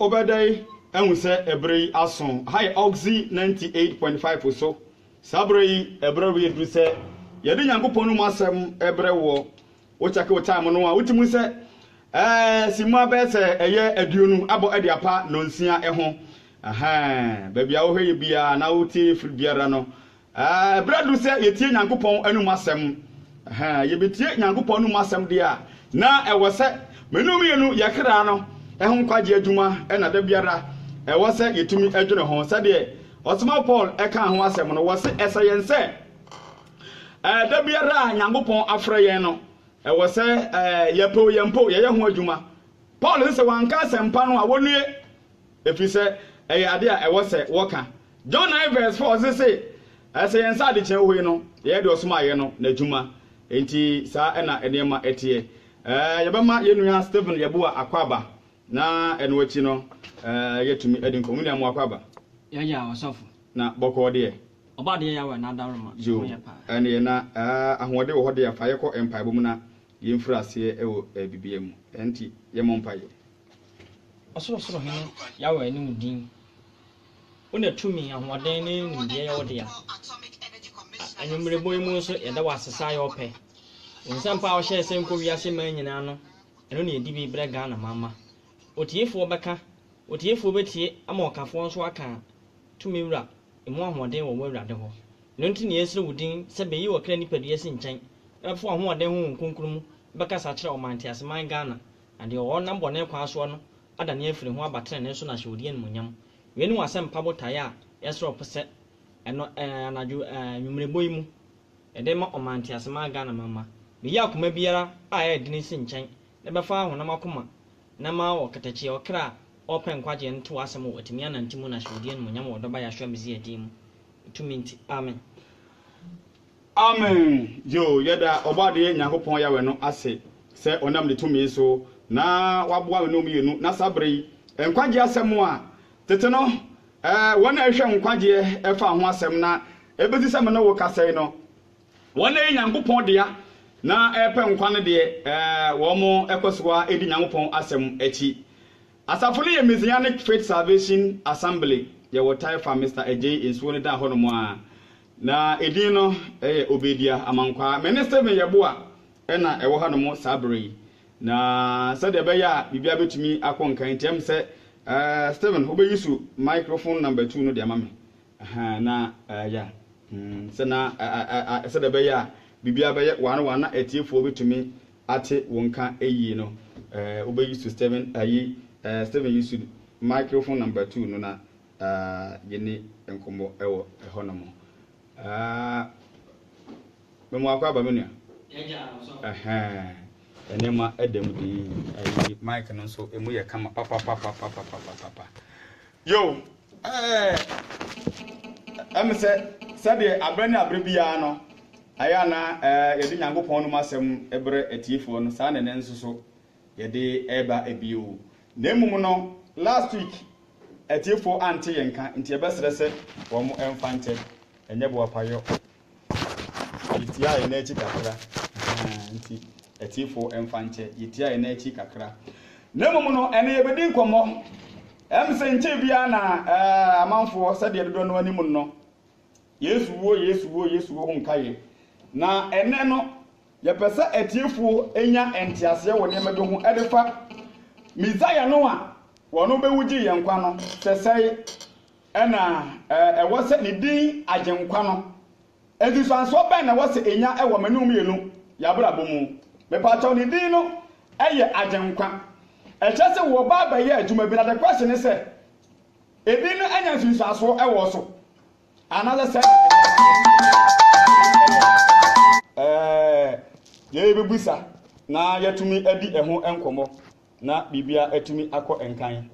obedai ehun se ebre ason high oxy 98.5 so sabre ebre we du se yede Nyankopon no masem ebre wo wo chake wo time no a wutimu se simu be se eye aduonu abo adiapa nonsia eho baby a wo hwe bia na wo tie firi biara no ebre du se yetie Nyankopon anu masem ye betie Nyankopon anu masem dia na ewo se menum yenu yakra no ehun kwaje adwuma na da biara ewo se yetumi adwene ho se de Osman Paul eka ho asem no wo se esayense da biara Nyankopon afra yen no ewo se yepo yempo ye ho adwuma Paul se wanka asempa no a wonue efi se ade a ewo se woka John 9:4 se esayense ade chen hoyi no ye de Osman ye no na adwuma enti sa na enema etie yebema yenua Stephen Yeboa Akwaba na enwachi no yetumi edin komuni amu Akwaba ya wasofo na boko de oba de ya wa na daroma ene na ahode wo hode ya fa yekọ empire bom na yemfura ase ewo bibie mu enti yemo mpaye osoro hen ya wa ni udin ona tumi ahoden ne ndie ya wode ya anyumre boy mu so ya da wasesa ya ope nsampa wo hye se nko wiase man nyina no eno ne edi bi bre Ghana mama otiefo beka otiefo betie ama okafo nso aka tumi wura emu ahoden wo wurade ho no nti ne yesre wudin se beyi wo kra nipa duase nkyɛn efo ahoden ho nkunkuru beka sa kyerɛ o mante aseman Ghana ade o nam bɔne kwa so no ada ne afiri ho abatere ne so na hye odie nmunyam weni wasɛm pabo tae a yesre opse eno anaju nwumre boy mu ede ma o mante aseman Ghana mama beyi akoma biara a ya edini si nkyɛn ne befa honam akoma na ma wo katachi okra open kwaje nto asem watimi anantimu na hwodie nmunyam wo doba ya hwa mezi adim tuminti amen amen yo yeda obade Nyankopon yawe no ase se onam de tumi so na waboa we no mienu na sabre enkwaje asem a tete no wona ehwe nkwaje efa ho asem na ebezi sem no wo kasai no wona Nyankopon de ya na epe nkwa ne de wo mo ekosoa edi Nyankopon asem achi asafuli ye Messianic Faith Salvation Assembly ye wotai fa Mr. AJ ensuo ne da hono mo a na edin no Obedia amankwa minister me Yeboa na ewo ha no mo sabre na sade be ya bibia betumi akonkan tem se Stephen obeyisu microphone number 2 no de amame na ya se na sade be ya bibia be wan na etiefo betumi ate wonka eyi no obeyisu Stephen ayi Stephen used microphone number 2 no na yeni enkomo ewo ehono mo memo Akwaba menua enema edem di mic no so emu ye kama papa yo say de abrani abrebia no aya na yedi Nyankopon no masem ebre etiefo no sa ne nso so yedi eba ebio nemum no last week etiefo ante yenka nti ebesere se wo mo emfante enyebo apayo yitia ye na echi kakra nti etiefo emfante yitia ye na echi kakra nemum no ene yebedi nkomo emse nche bia na amanfo se de dodo no animu no Yesu wo ho nkaye na ene no yepese etiefo enya entiase wo ne medo ho edefa Mizaya no a wono bewuji yenkwa no sesei ena ewose ne din agenkwa no edisanso ben na wose enya ewo manum yenu yabrabo mu mepacho ne din no eye agenkwa echese wo baba ye adwuma bi na the question is say edin no enya nsunsaso ewo so another say ye bebusa na yatumi adi eho enkomo na bibia etumi akọ enkan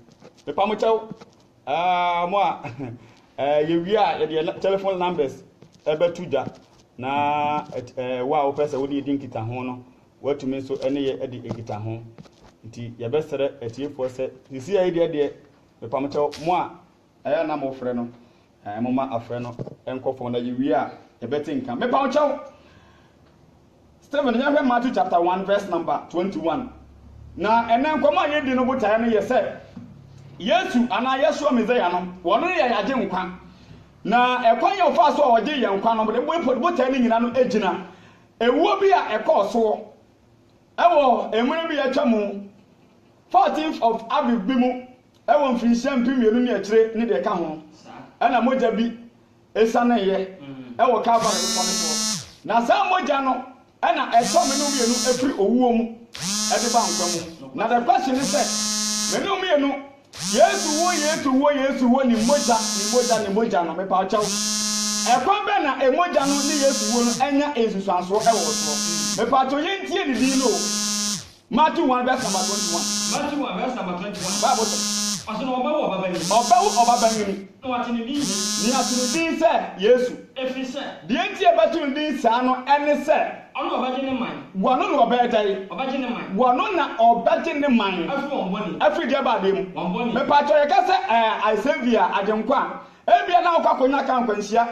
pepa mo chew mo a ye wi a ye telephone numbers ebetuja na wa wo pese wo di dinkita ho no watumi so ene ye edi ekita ho nti ye besere etiefo se sisi ya de pepa mo chew mo a aya na mo frɛ no mo ma afrɛ no enkofo na ye wi a ye betinka pepa mo chew Stephen Yahweh Matthew chapter 1 verse number 21 na enen kwama ye di no botae no ye se Yesu ana Yesu Messiah no wono yɛ yagye nkwa na ekwan yɛ ofa so a wɔgye yɛ nkwa no de botan ni nyina no egina ewuo bi a ɛkɔ so ɛwɔ emure bi atwa mu 14th of Aviv bi mu ɛwɔ mfinhyia mpemienu ne akyire ne de ka ho ɛna mogya bi esane yɛ ɛwɔ Calvary fo ne so na saa mogya no ɛna ɛtɔ me no mienu efiri owuo mu ɛde ba nkwa mu na the question is say me no mienu Yesu wo ni moja no me pa chawo ekwan be na emoja no ni Yesu wo no enya ensusuanso e wo so me pa to yentie ni din no Matthew 1 verse number 21 Matthew 1 verse number 21 Bible says aso no oba bani no watini din ni atini din se Yesu efri se de entie batun din sa no ene se ono obaje ne man wono no obaje ne man wono na obaje ne man afi onboni afi de ba de mu onboni me pa to ye ka se Isaiah adenkwa ebia na okwakonya kan kwanhia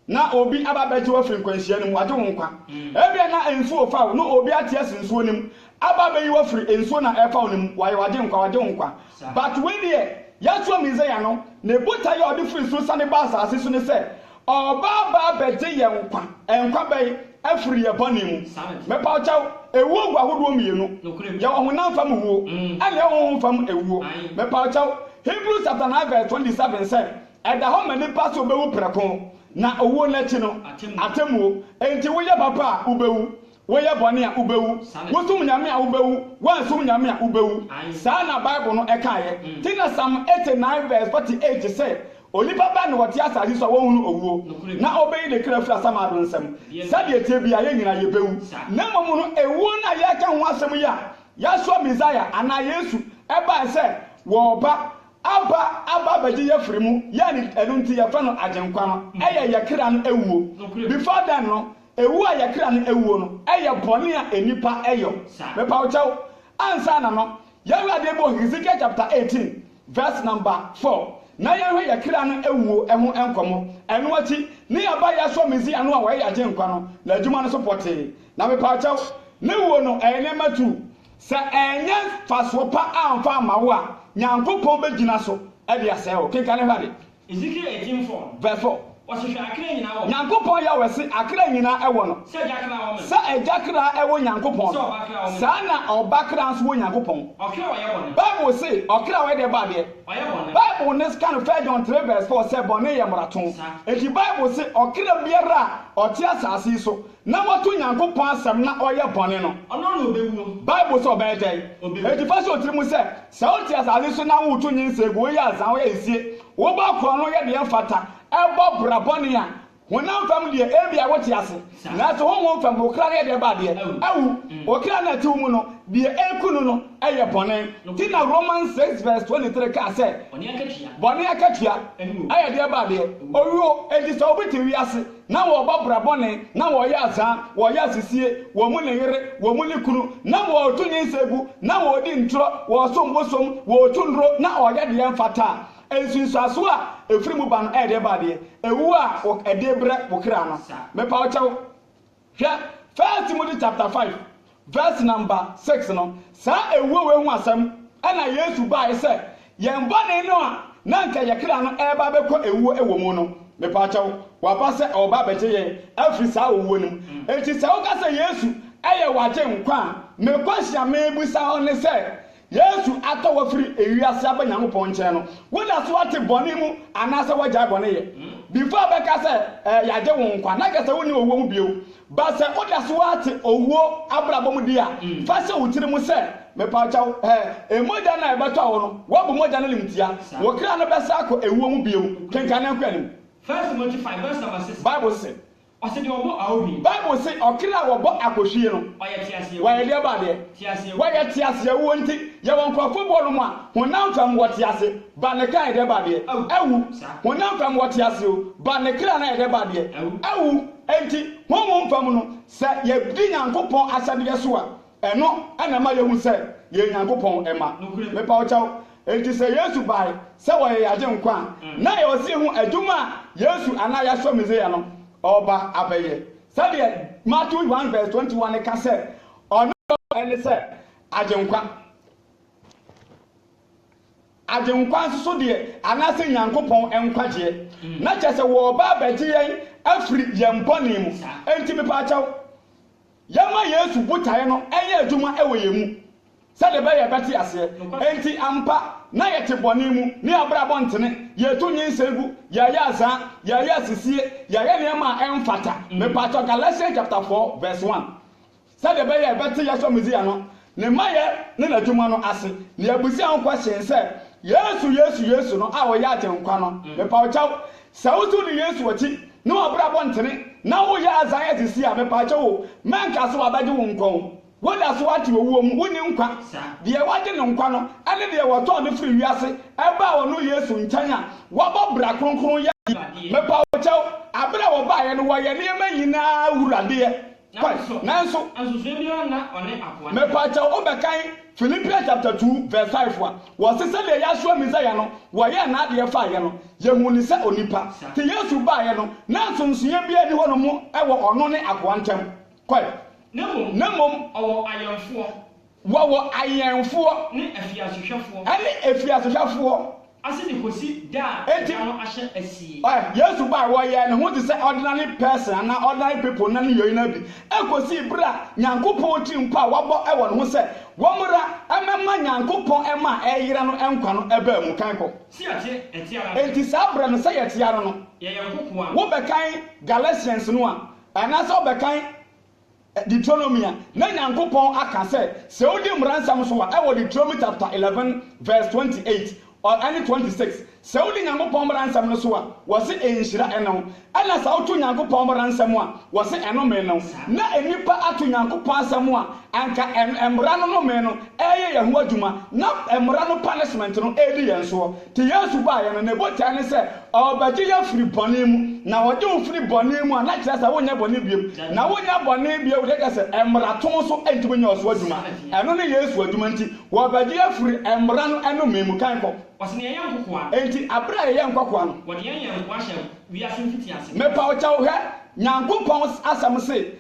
na obi ababaje wafiri kwanhia ne mu ade wo nkwa ebia na ensu ofa no obi atia sensuo ne mu ababayi wafiri ensuo na efa wo ne mu waye wade nkwa but when there Yeshua Messiah no ne bota ya odi free so sane ba asase so ne se oba ba beje ye nkwa bai afiri ye bone mu me pa chaw ewu ogwa hodo mienu ye wo honam fam wuo ane wo honam fam ewuo me pa chaw Hebrews chapter 9 verse 27 say eda ho mani pass obewu preko na owuo na chi no atemuo enti wo ye papa ubewu woyɛ bɔne a ubewu wosum nyame a ubewu wansum nyame a ubewu saa na Bible no ɛkaayɛ tina Psalm 89 verse 48 say onipa ba ne wɔte asase so wɔhunu owuo na obeyi de kra fira samado nsɛm sɛdeɛ tie bia yɛ nyina yɛbewu na mmom no ewuo na yɛka ho asɛm yi a Yeshua Messiah ana Yesu ɛba sɛ wɔba aba bagye yɛfiri mu yɛne ɛno nti yɛfrɛ no agyenkwa no ɛyɛ yɛkra no ewuo before then no ewu a yakra no ewuo no eye bone a enipa eyo me pa uchaw ansa na no yawe ade bo Ezekiel chapter 18 verse number 4 na yawe yakra no ewuo eho enkomo eno achi ne aba Yeshua Messiah no a we yaje nkwa no na adwuma no support na me pa uchaw ne wuo no ene matu se enye faso pa amfa amawo a nyankopon begina so e de aseo kenka ne hwade Ezekiel 18:4 verse 4 Wasihwe akra nyina wo Nyankopon ya wese akra nyina ewo no se jakra wo se ejakra ewo Nyankopon sa na obakra nso wo Nyankopon okra wo ye bone Bible say okra we de ba de oye bone Bible ne scan of John 3 verse 4 say bone ye mraton enti Bible say okra biara ote asase so na wato Nyankopon asem na oye bone no ono no obewu Bible say obedai enti fa so otiri mu say sa ote asase so na wo to nyinse go ye azan wo ye esie wo ba kro no ye de fata ebo brabone a honam fam de ebia wote ase na so honam fam okra ye de ba de awu okra na ti mu no de ekunu no eye bone ti na Romans 6 verse 23 ka say bone akatua eye de ba de owo enti so obiti wi ase na wo ba brabone na wo ye azan wo ye asisie wo mu ne yere wo mu ne kunu na wo to nyinsegu na wo di ntro wo sombosom wo tundro na oye de mfata ensunsaso a efiri mu ba no ede ba de ewu a ede bre bokra no me pa ochaw hwe 1 Timothy chapter 5 verse number 6 no sa ewu we hu asem ana Yesu ba ise yen bone no a na nka yekra no eba bekọ ewu ewo mu no me pa ochaw wa pa se oba beje ye afiri sa owu nim enti se o ka se Yesu eye waje nkwa me kwahia me busa ho ne se Yesu atawa firi ewiase aba Nyankopon nche no woda so ate bone mu anasa wagya bone ye before be ka se yaje wo nkwa na ka se woni owo mu bio ba se woda so ate owo abrabo mu dia fa se wutiri mu se me pa cha emoja na ebeto awo no wo bu moja na limtia wo kra no be sa ko ewo mu bio kenka na kwa nim 1 Timothy 5 verse number 6 Bible say Bible say okra wo bo akohwie no waye de ba de waye tiase wo nti ye won kwafo bolu mu a honam fam wo tiase ba ne kan de ba de awu honam fam wo tiase o ba ne kra na de ba de awu enti honam fam no se ye di Nyankopon asade ye so a eno ana ma ye hu se ye Nyankopon ema me pa o chaw enti se Yesu bai se wo ye yaje nkwa na ye o se hu adwuma Yesu ana ya so Messiah no Oba abeye. Said Matthew 1 verse 21 ka say ono ene say ajenkwa. adenkwa nso de anase nyankopɔn enkwagye na kyerɛ sɛ wo ba abegye yɛn afiri yɛn bɔne mu enti mepaakyɛw yɛma Yesu botae no ɛyɛ adwuma ɛwɔ yɛn mu sɛ de bɛyɛ bɛte aseɛ enti ampa na yɛte bɔne mu ne abrabɔ ntene yɛto nyinsegu yɛyɛ azan yɛyɛ asisie yɛyɛ nneɛma a ɛmfata mepaakyɛw Galatians chapter 4 verse 1 sɛ de bɛyɛ bɛte yɛsɔ mizia no ne mayɛ ne n'adwuma no ase ne abusia ho question sɛ Yesu no a wɔyɛ atenkwa no mepaakyɛw sɛ wotu ne Yesu akyi ne wabrabɔ ntene na woyɛ azan asisi a mepaakyɛw manka so wabɛgye wo nkɔn woda so ate owuo mu woni nkwa deɛ wagye ne nkwa no ɛne deɛ wɔtɔɔ ne firi wiase ɛbaa wɔ no Yesu nkyɛn a wɔbɔ bra kronkron yɛ mepaakyɛw abere a wɔbaeɛ no wɔyɛ nneɛma nyinaa wuradeɛ nanso mepaakyɛw wobɛkan Philippians chapter 2 verse 5 wa wɔse sɛ deɛ yɛasoa Mesaia no wɔyɛ n'adeɛ faeɛ no yɛhu ne sɛ onipa te Yesu baeɛ no nanso nsoyɛ bi ani hɔ no mu ɛwɔ ɔno ne akoa ntɛm na mmom wɔwɔ ayɛnfoɔ ne afiasehwɛfoɔ ɛne afiasehwɛfoɔ ase de kosi da no ahyɛ asie Yesu ba wɔyɛ ne ho te sɛ ordinary person ana ordinary people na ne yoyi na bi ekosi bra nyankopɔn ti mpa wabɔ ɛwɔ ne ho sɛ wɔmra ɛmɛma nyankopɔn ɛma ɛyera no ɛnkwa no ɛbaa mu kan kɔ enti saa bra no sɛ yɛtia no wo bɛkan Galatians no a ɛna sɛ wobɛkan Deuteronomy na nyankopɔn aka sɛ wodi mmaransam so a ɛwɔ Deuteronomy chapter 11 verse 28 or any 26 sɛ wodi nyankopɔn mmaransam no so a wɔse enhyira ɛno ɛna sɛ woto nyankopɔn mmaransam a wɔse ɛnome no na enipa ato nyankopɔn asɛm a anka mmara no nome no ɛyɛ yɛn ho adwuma na mmara no punishment no ɛdi yɛn so te Yesu baayɛ no ne botaa ne sɛ ɔbɛgye yɛ firi bɔne mu na wɔgye wo firi bɔne mu a na kyerɛ sɛ wonyɛ bɔne biom na wonya bɔne biom de sɛ mmarato so ɛntumi nyɛ ɔso adwuma ɛno ne Yesu adwuma nti wɔbɛgye yɛ firi mmara no ɛnome mu kan kɔ enti abere a yɛyɛ nkwakoa no mepa ɔkyɛw hwɛ nyankopɔn asɛm se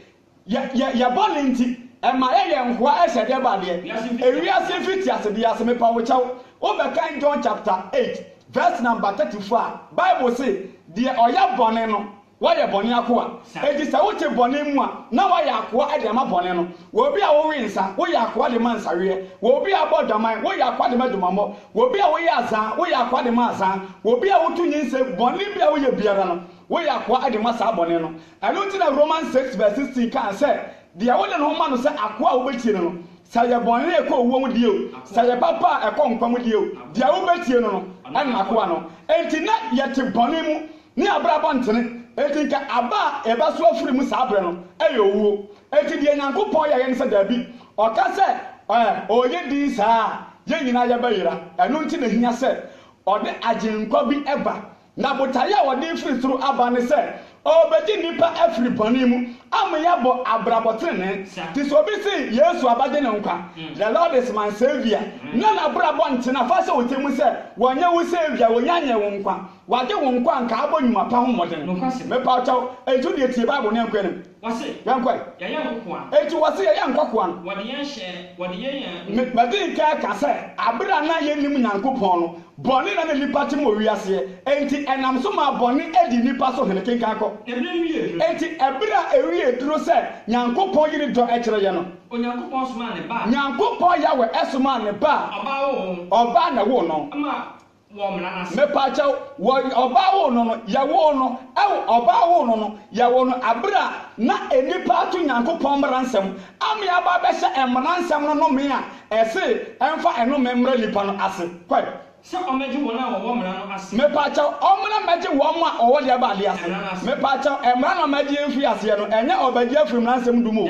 yɛbɔ ne nti ɛma yɛyɛ nkoa ɛhyɛ deɛ badeɛ ewiase fiti ase deɛ ase mepa ɔkyɛw wobɛkan John chapter 8 verse number 34 a Bible say deɛ ɔyɛ bɔne no wɔyɛ bɔne akoa enti sɛ wote bɔne mu a na wɔyɛ akoa ɛde ama bɔne no wɔbi a wɔwe nsa wɔyɛ akoa de ma nsaweɛ wɔbi a bɔ dwaman wɔyɛ akoa de ma dwamambɔ wɔbi a wɔyɛ azan wɔyɛ akoa de ma azan wɔbi a wotu nyinsɛ bɔne bi a wɔyɛ biara no wɔyɛ akoa de ma saa bɔne no ɛno nti na Romans 6 verse 16 kan sɛ deɛ wɔde ne ho ma no sɛ akoa a wɔbɛtie no sɛ yɛ bɔne ɛkɔ owuo mu die o sɛ yɛ papa a ɛkɔ nkwa mu die o deɛ wɔbɛtie no ɛna akoa no enti na yɛte bɔne mu ne abrabɔ ntene enti nka aba a ɛba so afiri mu saa brɛ no ɛyɛ owuo enti deɛ nyankopɔn yɛyɛ ne sɛ daabi ɔka sɛ ɔyɛ din saa yɛn nyinaa yɛbɛyera ɛno nti na hia sɛ ɔde agyenkwa bi ɛba na botaeɛ a wɔde firi soro aba ne sɛ ɔbɛgye nipa afiri bɔne mu ama yɛbɔ abrabɔtene te sɛ obi se Yesu abagye ne nkwa the Lord is my savior na nabrabɔ ntena fa sɛ wote mu sɛ wɔnyɛ wo savior wɔnyɛ wo nkwa wagye wo nkwa nka abɔ nnwuma pa ho mmɔden mepa ɔkyɛw ɛnti wodeɛ tie Bible ne nkwanim yankwa enti wɔse yɛyɛ nkwakoa no mɛde nka ka sɛ abere a na yɛnim Nyankopɔn no bɔne na ne nipa te mu wiaseɛ enti ɛnam so ma bɔne adi nipa so hene kenkan kɔ enti ɛbere a ewie duro sɛ Nyankopɔn yiri dɔ ɛkyerɛ yɛ no Nyankopɔn Yahweh ɛsoma ne ba ɔba na wo no mepakyɛw ɔbaa wo no yɛwo no ɔbaa wo no yɛwo no abere a na enipa ato Nyankopɔn mmara nsɛm ama yɛaba bɛhyɛ mmara nsɛm no nome a ɛse ɛmfa ɛnome mmara nipa no ase kɔe sɛ ɔmɛgye wɔn a wɔwɔ mmara no ase mepakyɛw ɔmmara mɛgye wɔn a ɔwɔ deɛ baade ase mepakyɛw mmara no mɛgye mfiri aseɛ no ɛnyɛ ɔbɛgye afiri mmara nsɛm dum o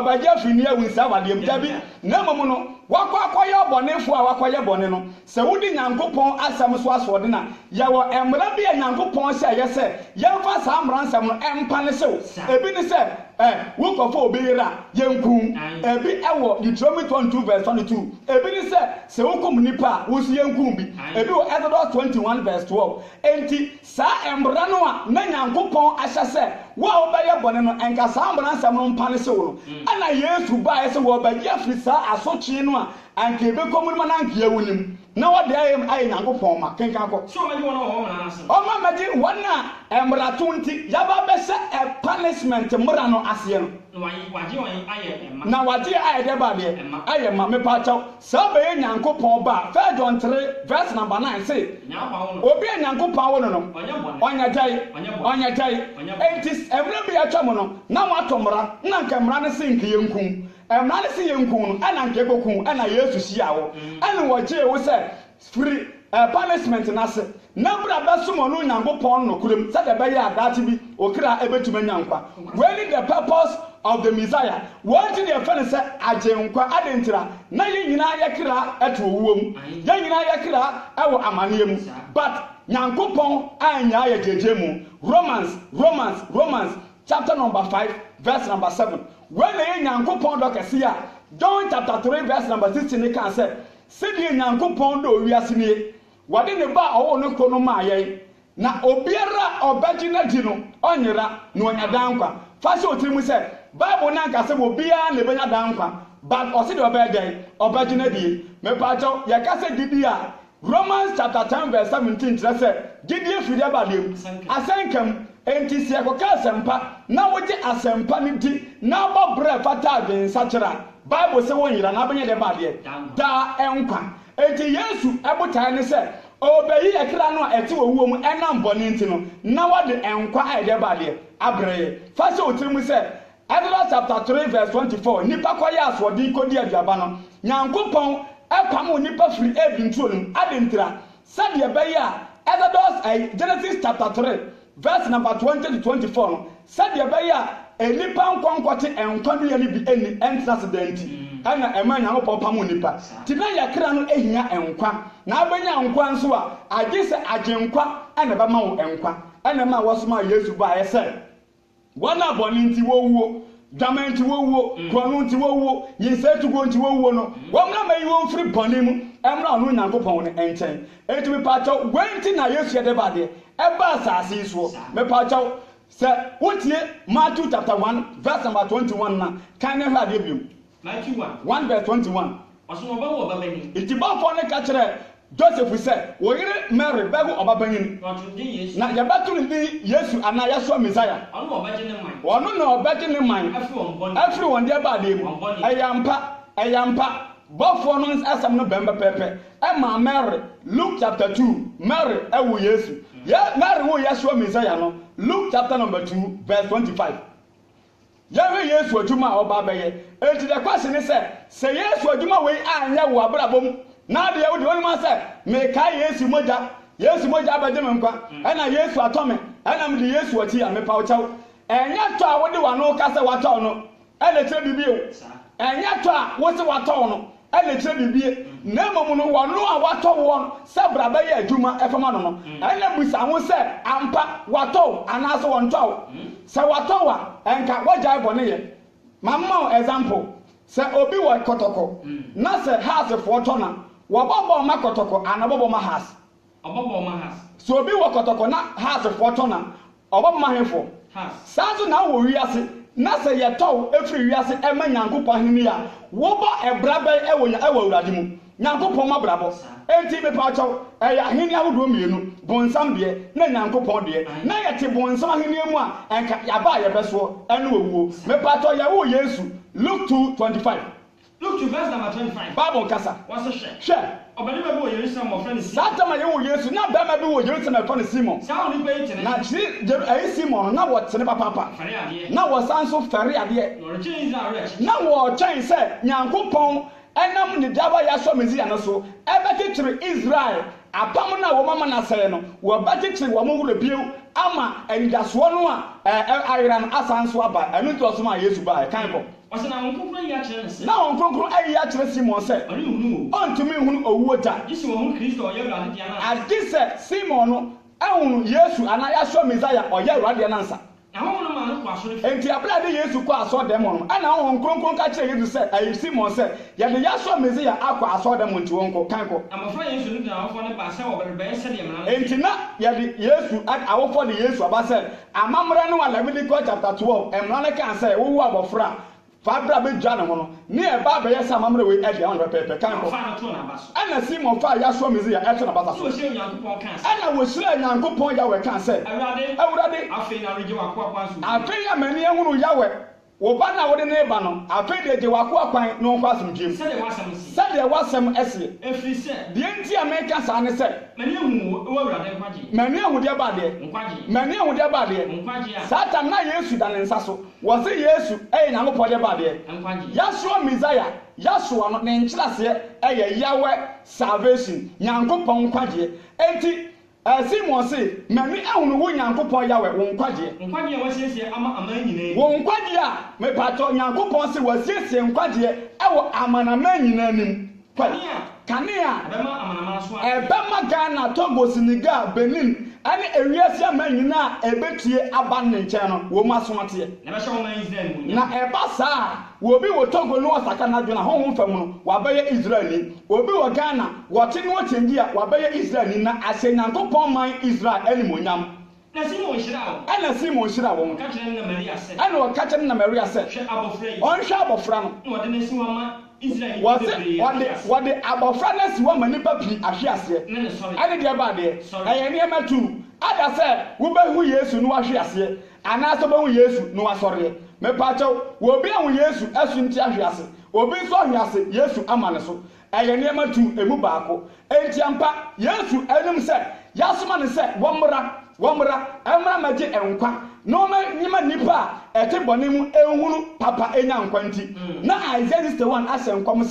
ɔbɛgye afiri ne awu nsa wadeɛ mu dabi na mmom no wakɔyɛ ɔbɔnefo a wakɔyɛ bɔne no sɛ wodi Nyankopɔn asɛm so asoɔden a yɛwɔ mmara bi a Nyankopɔn hyɛ yɛ sɛ yɛmfa saa mmara nsɛm no ɛmpa ne hyew ebi ne sɛ wokɔfo obi yere a yɛnkum ebi ɛwɔ Deuteronomy 22 verse 22 ebi ne sɛ wokum nipa a wosi yɛnkum bi ebi wɔ Exodus 21 verse 12 enti saa mmara no a na Nyankopɔn ahyɛ sɛ wo a wobɛyɛ bɔne no ɛnka saa mmara nsɛm no mpa ne hyew no ɛna Yesu baeɛ sɛ wɔbɛgye afiri saa asotwe no a anka ebɛkɔm no ma na anka yɛwunim na wode ayɛ nyankopɔn ma kenkan kɔ so magi wona wo na ase ɔma magi wana emrato nti yaba bɛsɛ a punishment mmra no aseɛ no waje won ayɛ ma na waje ayɛ de ba de ayɛ ma me pa chaw sa be nyankopɔn ba 1 John 3 verse number 9 say obi nyankopɔn wo no onya jai enti emra bi atwa mo no na watomra na nkemra ne sink yenkum emra ne se yenkum no ana nkekokun ana Yesu hia wo ana waje wo sɛ free punishment na se na bra bɛsom no nyankopɔn no kurem sɛ de bɛyɛ adate bi okra ebetuma nyankwa when the purpose of the Messiah what did the friend say agenkwa adentira na ye nyina yakra eto owuom ye nyina yakra ewo amane mu but nyankopɔn anya ye jeje mu Romans chapter number 5 verse number 7 when ye nyankopɔn do kese a John chapter 3 verse number 16 can say sɛdeɛ nyankopɔn do wiase nie wade ne ba ɔwɔ no kro no ma yɛn na obiara ɔbɛgyina di no ɔnyera na ɔnya dankwa fa sɛ otiri mu sɛ bible na nka sɛ obiara na ɛbɛnya dankwa but ɔse deɛ ɔbɛgyan ɔbɛgyina die mepaakyɛw yɛka sɛ didi a Romans chapter 10 verse 17 kyerɛ sɛ didi afiri abadeɛ mu asɛnkam enti sɛ yɛkɔka asɛmpa na wogye asɛmpa no di na bɔ berɛ fata adwensakyerɛ Bible sɛ wonyira na abɛnyɛ de badeɛ da enkwa enti Yesu ebotae ne sɛ obeyi ekra no a ɛte owuo mu ɛnam bɔne nti no na wade enkwa a de badeɛ abrɛ fa sɛ otiri mu sɛ Exodus chapter 3 verse 24 nipa kɔyɛ asɔde kodi aduaba no nyankopɔn ɛpam nipa firi ebintuo no adentira sɛ de bɛyɛ a Exodus Genesis chapter 3 verse number 20 to 24 no sɛ de bɛyɛ a nipa nkɔnkɔte enkwa no yɛ ne bi eni ɛntrasidenti ɛna ɛma nyankopɔn pam nipa ti na yakra no ehia enkwa na abɛnya enkwa nso a agye sɛ agyenkwa ɛna bɛma wo enkwa ɛna ma wɔsoma Yesu ba ayɛ sɛ wɔna bɔne nti wɔwuo dwama nti wɔwuo krono nti wɔwuo yinsa tugo nti wɔwuo no wɔmna mayi wɔn firi bɔne mu ɛmra ɔno nyankopɔn ne ɛnkyɛn eti me paakyɛw wɛnti na Yesu yɛ de badeɛ ɛba asase yi so me paakyɛw sɛ wotie Matthew chapter 1 verse number 21 na kan ne hwɛ adeɛ biom Matthew 1 verse 21 ɔso ɔbɛwo ɔbabani iti bafo ne ka kyerɛ Joseph sɛ wɔyere Mary bɛgo ɔbabani na yɛbɛto ne din Yesu ana Yeshua Messiah ɔno na ɔbɛgye ne man afiri wɔn deɛ badeɛ mu ɛyɛ mpa bɔfoɔ no asɛm no bɛmba pɛpɛ ɛma Mary Luke chapter 2 Mary ɛwo Yesu Mary wo Yeshua Messiah no Luke chapter number 2 verse 25 yɛhwɛ Yesu adwuma a ɔba bɛyɛ enti de kwase ne sɛ Yesu adwuma wei anyɛ wo abrabom na de yɛwo de wɔn ma sɛ meka Yesu mogya abɛgye me nkwa ɛna Yesu atɔ me ɛna me de Yesu ati a mepa wo kyɛw ɛnyɛ tɔ a wode wano ka sɛ watɔ no ɛna kyerɛ bibie ɛnyɛ tɔ a wo se watɔ no ɛna kyerɛ bibie na mmom no wɔno a watɔ wɔn sɛ bra bɛyɛ adwuma ɛfama no no ɛna busa ho sɛ ampa watɔ anaasɛ wɔntɔ sɛ watɔ a ɛnka wɔgyae bɔne yɛ mamma example sɛ obi wɔ kɔtɔkɔ na sɛ haasefoɔ tɔ na wɔbɔbɔ ma kɔtɔkɔ anabɔbɔ ma haas sɛ obi wɔ kɔtɔkɔ na haasefoɔ tɔ na ɔbɔbɔ ma hefo saa so na wɔ wiase na sɛ yɛtɔw efiri wiase ɛma nyankopɔn ahene a wɔbɔ ɛbra bɛ ɛwɔ awurade mu nyankopɔn ma brabɔ enti mepa kyɛw ɛyɛ ahene ahodoɔ mmienu bonsam deɛ na nyankopɔn deɛ na yɛte bonsam ahene mu a ɛnka yaba yɛbɛsoɔ ɛne wɔwuo mepa kyɛw yɛwɔ Yesu Luke 2:25 Luke 2 verse number 25 Bible kasa wɔse hwɛ ɔbɛne bɛ wɔ Yerusalem wɔfrɛ ne saa tama yɛwɔ Yesu na bɛma bi wɔ Yerusalem ɛfɔ ne Simon saa onipa yi tene na kyiri ɛyɛ Simon na wɔtene papapa na wɔsan so fɛre adeɛ na wɔkyɛn sɛ nyankopɔn ɛnam ne daba Yeshua Messiah no so ɛbɛkyekyere Israel apam na wɔn ama nasɛɛ no wɔbɛkyekyere wɔn wura bio ama anidasoɔ no a ayera no asan so aba ɛno nti ɔsom a Yesu ba ɛkan bɔ ɔsɛ na wɔn kronkron ayi akyerɛ ne sɛ na wɔn kronkron ayi akyerɛ Simon sɛ ɔntumi nhunu owuo ta gye sɛ wɔn Kristo ɔyɛ Awurade deɛ nansa agye sɛ Simon no ɛhunu Yesu ana Yeshua Messiah ɔyɛ Awurade deɛ nansa enti abla de Yesu kɔ asɔdɛm no ɛna wɔn kronkron ka kyerɛ Yesu sɛ ayi Simon sɛ yɛde Yeshua Messiah akɔ asɔdɛm nti wɔn kɔ kan kɔ amafra Yesu no gyina awofo ne ba sɛ wɔbɛbɛyɛ sɛdeɛ mmara no enti na yɛde Yesu awofo de Yesu aba sɛ amamra no a Leviticus chapter 12 mmara no kan sɛ wowu abɔfra Fabra be dwa ne ho no ne e ba be yesa mamre we e dia on pepe kan ko ana Simon fa Yahshua Messiah e to na basa so ana wo sira Nyankopɔn Yahweh kan se awurade afei na rege wako akwan so afei ya mani ehunu Yahweh wo ba na wo de ne ba no afei de je wako akwan no kwa asomdwem sade wasem ese efiri se de enti ameka sa ne se mani ehunu wo awurade nkwaje mani ehunu de ba de mani ehunu de ba de Satan na Yesu da ne nsa so wo se Yesu Nyankopɔn de ba de Yahshua Messiah Yahshua no ne nkyerase Yahweh salvation Nyankopɔn nkwaje enti Simon say, "Mami ehunu wo Nyankopɔn Yahweh wo nkwaje." Nkwaje a wasiesie ama aman nyina. Wo nkwaje a me pato Nyankopɔn say wasiesie nkwaje ewo amanaman nyina nim. Kanea ebema amanama so ebema Ghana, Togo, Senegal, Benin, ani ewiase aman nyina ebetie aba ne nkyɛn no wo masomate. Na be hye wo man Israel mu. Na eba saa wo bi wo Togo no wasaka na dwena honhom fam no wabɛyɛ Israeli obi wo Ghana wɔte no change a wabɛyɛ Israeli na asɛ Nyankopɔn man Israel animonyam na Simon hyira wo ana Simon hyira wo ka kyerɛ na Maria sɛ ana wo ka kyerɛ na Maria sɛ hwɛ abofra yi ɔnhwɛ abofra no wɔde ne si wama Israel wɔde abofra na si wama nipa pi ahwe aseɛ ɛne deɛ ba deɛ ɛyɛ nneɛma tu ada sɛ wobɛhu Yesu no ahwe aseɛ anaasɛ wobɛhu Yesu no asɔreɛ mepakyɛw wo bi ahu Yesu asunti ahwe ase obi nso ahwe ase Yesu ama ne so ɛyɛ nneɛma tu emu baako enti ampa Yesu anim sɛ yasoma ne sɛ wɔmmra ɛmmra magye ɛnkwa na ɔma nipa a ɛte bɔne mu ehunu papa enya nkwa nti na Isaiah 61 ahyɛ nkɔm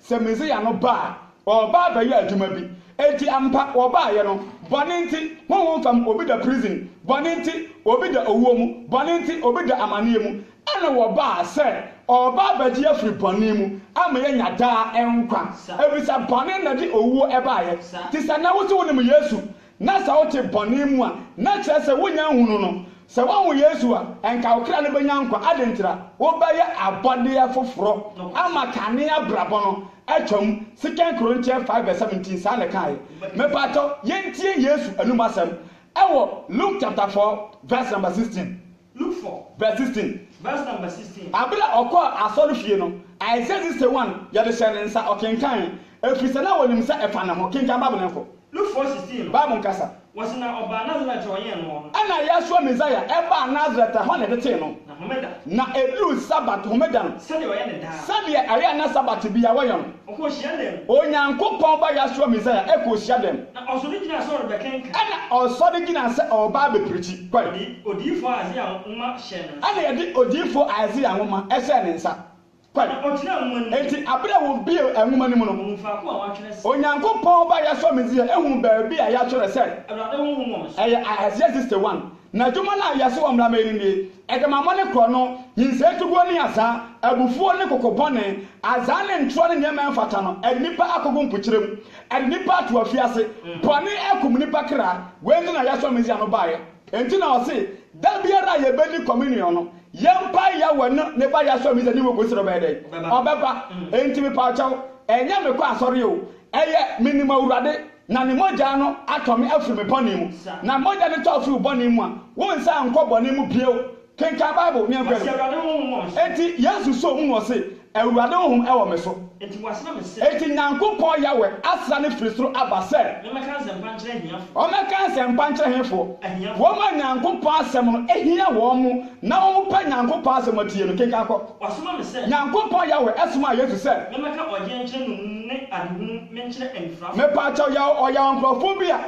sɛ Messiah no ba ɔba bɛyɛ adwuma bi enti ampa ɔba yɛ no bɔne nti honhom fam obi da prison bɔne nti obi da owuo mu bɔne nti obi da amaniye mu ana wɔba sɛ ɔba bɛgye afiri bɔne mu ama yɛ nya daa ɛnkwa ebisa bɔne na de owuo ɛbaayɛ ti sɛ na wo so wo nim Yesu na sɛ wote bɔne mu a na kyerɛ sɛ wonya hunu no sɛ woahu Yesu a ɛnka wo kra no bɛnya nkwa adentira wobɛyɛ abɔdeɛ foforɔ ama kanea brabɔ no atwam 2 Corinthians 5:17 saa ne kae mepatɔ yɛntie Yesu anum asɛm ɛwɔ Luke chapter 4 verse number 16 Luke 4 verse 16 verse number 16 abla ɔkɔ asɔre fie no Isaiah 61 yɛde hyɛ ne nsa ɔkenkan efiri sɛ na wɔnim sɛ ɛfa ne ho kenkan Bible ne nkɔ Luke 4:16 Bible nkasa wasina ọba Nazareth ɔyɛ no ana Yahshua Messiah ɛba Nazareth hɔ na ɛde no na homeda na edu Sabbath homeda no sɛdeɛ ɔyɛ ne daa sɛdeɛ ɛyɛ na Sabbath bi a wɔyɛ no ɔkɔ hyia dem Onyankopɔn ba Yahshua Messiah ɛkɔ hyia dem na ɔsɔre gyina sɛ ɔrebɛkenka ana ɔsɔre gyina sɛ ɔba bɛpirikyi kwai odiyifo Isaiah nwoma hyɛ ne ana yɛde odiyifo Isaiah nwoma ɛhyɛ ne nsa kwai enti abere wo bi nwoma no mu no Onyankopɔn ba Yahshua Messiah ehu baabi a yɛatwerɛ sɛ ɛyɛ Isaiah 61 na dwuma na yɛse wɔ mmara mɛni nie ɛdɛmamɔ ne korɔ no nyinsɛ tuguo ne asa abufuo ne kokobɔne azaa ne ntoɔ ne nneɛma mfata no ɛde nipa akɔgo mpokyerɛ mu ɛde nipa ato afiase bɔne ɛkum nipa kra wɛnti na Yahshua Messiah no baeɛ enti na ɔse da biara a yɛbɛdi communion no yɛmpa yɛwɔ no ne ba Yahshua Messiah ne wɔkɔsi no bɛyɛ dɛ ɔbɛba enti mepakyɛw ɛnyɛ mekɔ asɔre o ɛyɛ menim Awurade na ne mogya no atɔme afiri me bɔne mu na mogya ne tɔ afiri bɔne mu a wonsa nkɔ bɔne mu bio kenka Bible ne nkɔ enti Yesu so mu wɔ se Awurade honhom ɛwɔ me so enti Nyankopɔn Yahweh asra ne firi soro aba sɛ ɔmɛka nsɛmpa nkyerɛ hefo wɔma Nyankopɔn asɛm no ehia wɔn mu na wɔn pɛ Nyankopɔn asɛm atie no kenka kɔ Nyankopɔn Yahweh ɛsoma Yesu sɛ mepakyɛw ɔyɛ nkurɔfo bi a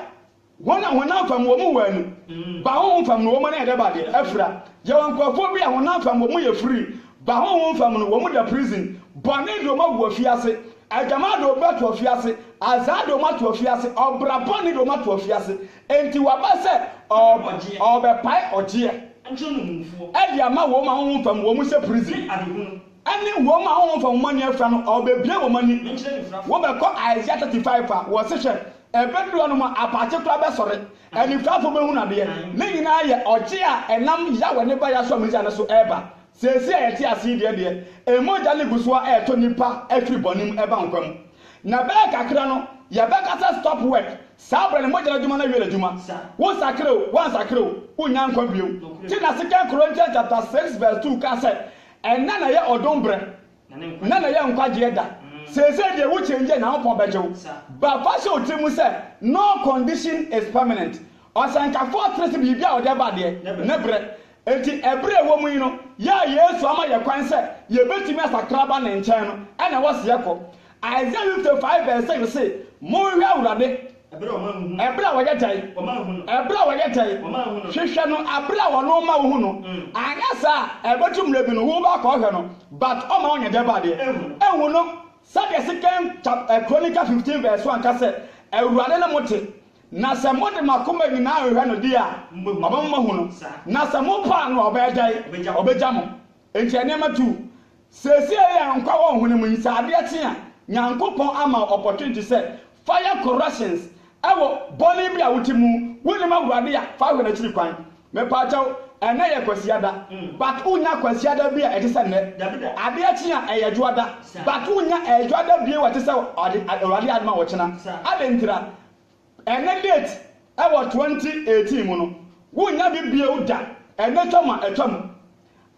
wɔn fam wɔ mu wɔ anu ba honhom fam no wɔn na yɛde ba deɛ afira yɛwɔ nkurɔfo bi a wɔn fam wɔ mu yɛ free ba honhom fam no wɔn mu da prison bɔne do ma wɔ fiase adwama do ma to fiase azaa do ma to fiase ɔbra bɔne do ma to fiase enti waba sɛ ɔbɛpae ɔgyeɛ ɛde ama wɔn ma honhom fam wɔn mu sɛ prison ɛne wɔn ma honhom fam wɔn ani afra no ɔbɛbie wɔn ani wɔbɛkɔ Isaiah 35 a wɔse hwɛ ɛbɛduru no ma apakye kora bɛsɔre anifrafo bɛhu nadeɛ ne nyinaa yɛ ɔgye a ɛnam Yahweh ne ba Yahshua Messiah no so ɛba sɛsi a yɛte ase deɛ emogya ne gu so a ɛɛtɔ nipa afiri bɔne mu ɛba nkwa mu na bɛyɛ kakra no yɛbɛkasa stop work saa abɛrɛ ne mogya no adwuma no awie adwuma wo nsakere o woansakere o wonya nkwa bio ti na 2 Corinthians chapter 6 verse 2 ka sɛ ɛna na yɛ ɔdombrɛ na na yɛ nkwagye da sese de wo change na ho bɛgyew ba fa sɛ otimu sɛ no condition is permanent ɔsankafo trese biribi a ɔde ba de ne brɛ enti ɛbrɛ wɔ mu yi no ya Yesu ama yɛ kwan sɛ yɛbɛtumi asakraba ne nkyɛn no ɛna wɔ se yɛkɔ Isaiah 55:6 say mo hwɛ awurade ɛbrɛ a wɔyɛ tai ɛbrɛ a wɔyɛ tai hwehwɛ no ɛbrɛ a wɔno ma wo hu no anya saa ɛbɛtum lebi no wo ba kɔ hwɛ no but ɔma ɔnyɛ de ba de ɛhu no Sadia second Chronicle 15:1 ka sɛ awurade ne mote na sɛ mo de makoma nyinaa hwehwɛ no di a ɔbɛmma hu no na sɛ mo pa no ɔbɛdai ɔbɛgya mo enti nneɛma tu sɛsie yɛ nkwa wɔ hu ne mu nsadeɛ te a Nyankopɔn ama opportunity sɛ fire corrections ɛwɔ bɔne bi a wote mu wonim awurade a fa hwɛ n'akyiri kwan mepa kyɛw ɛnɛ yɛ kwasiada but unya kwasiada bi a ɛte sɛ nnɛ adeɛ kye a ɛyɛ dwoada but unya ɛdwoada bi a wɔte sɛ awurade adema wɔkyena adentira ɛnɛ date ɛwɔ 2018 mu no wonya bi bie wo da ɛnɛ twama ɛtwam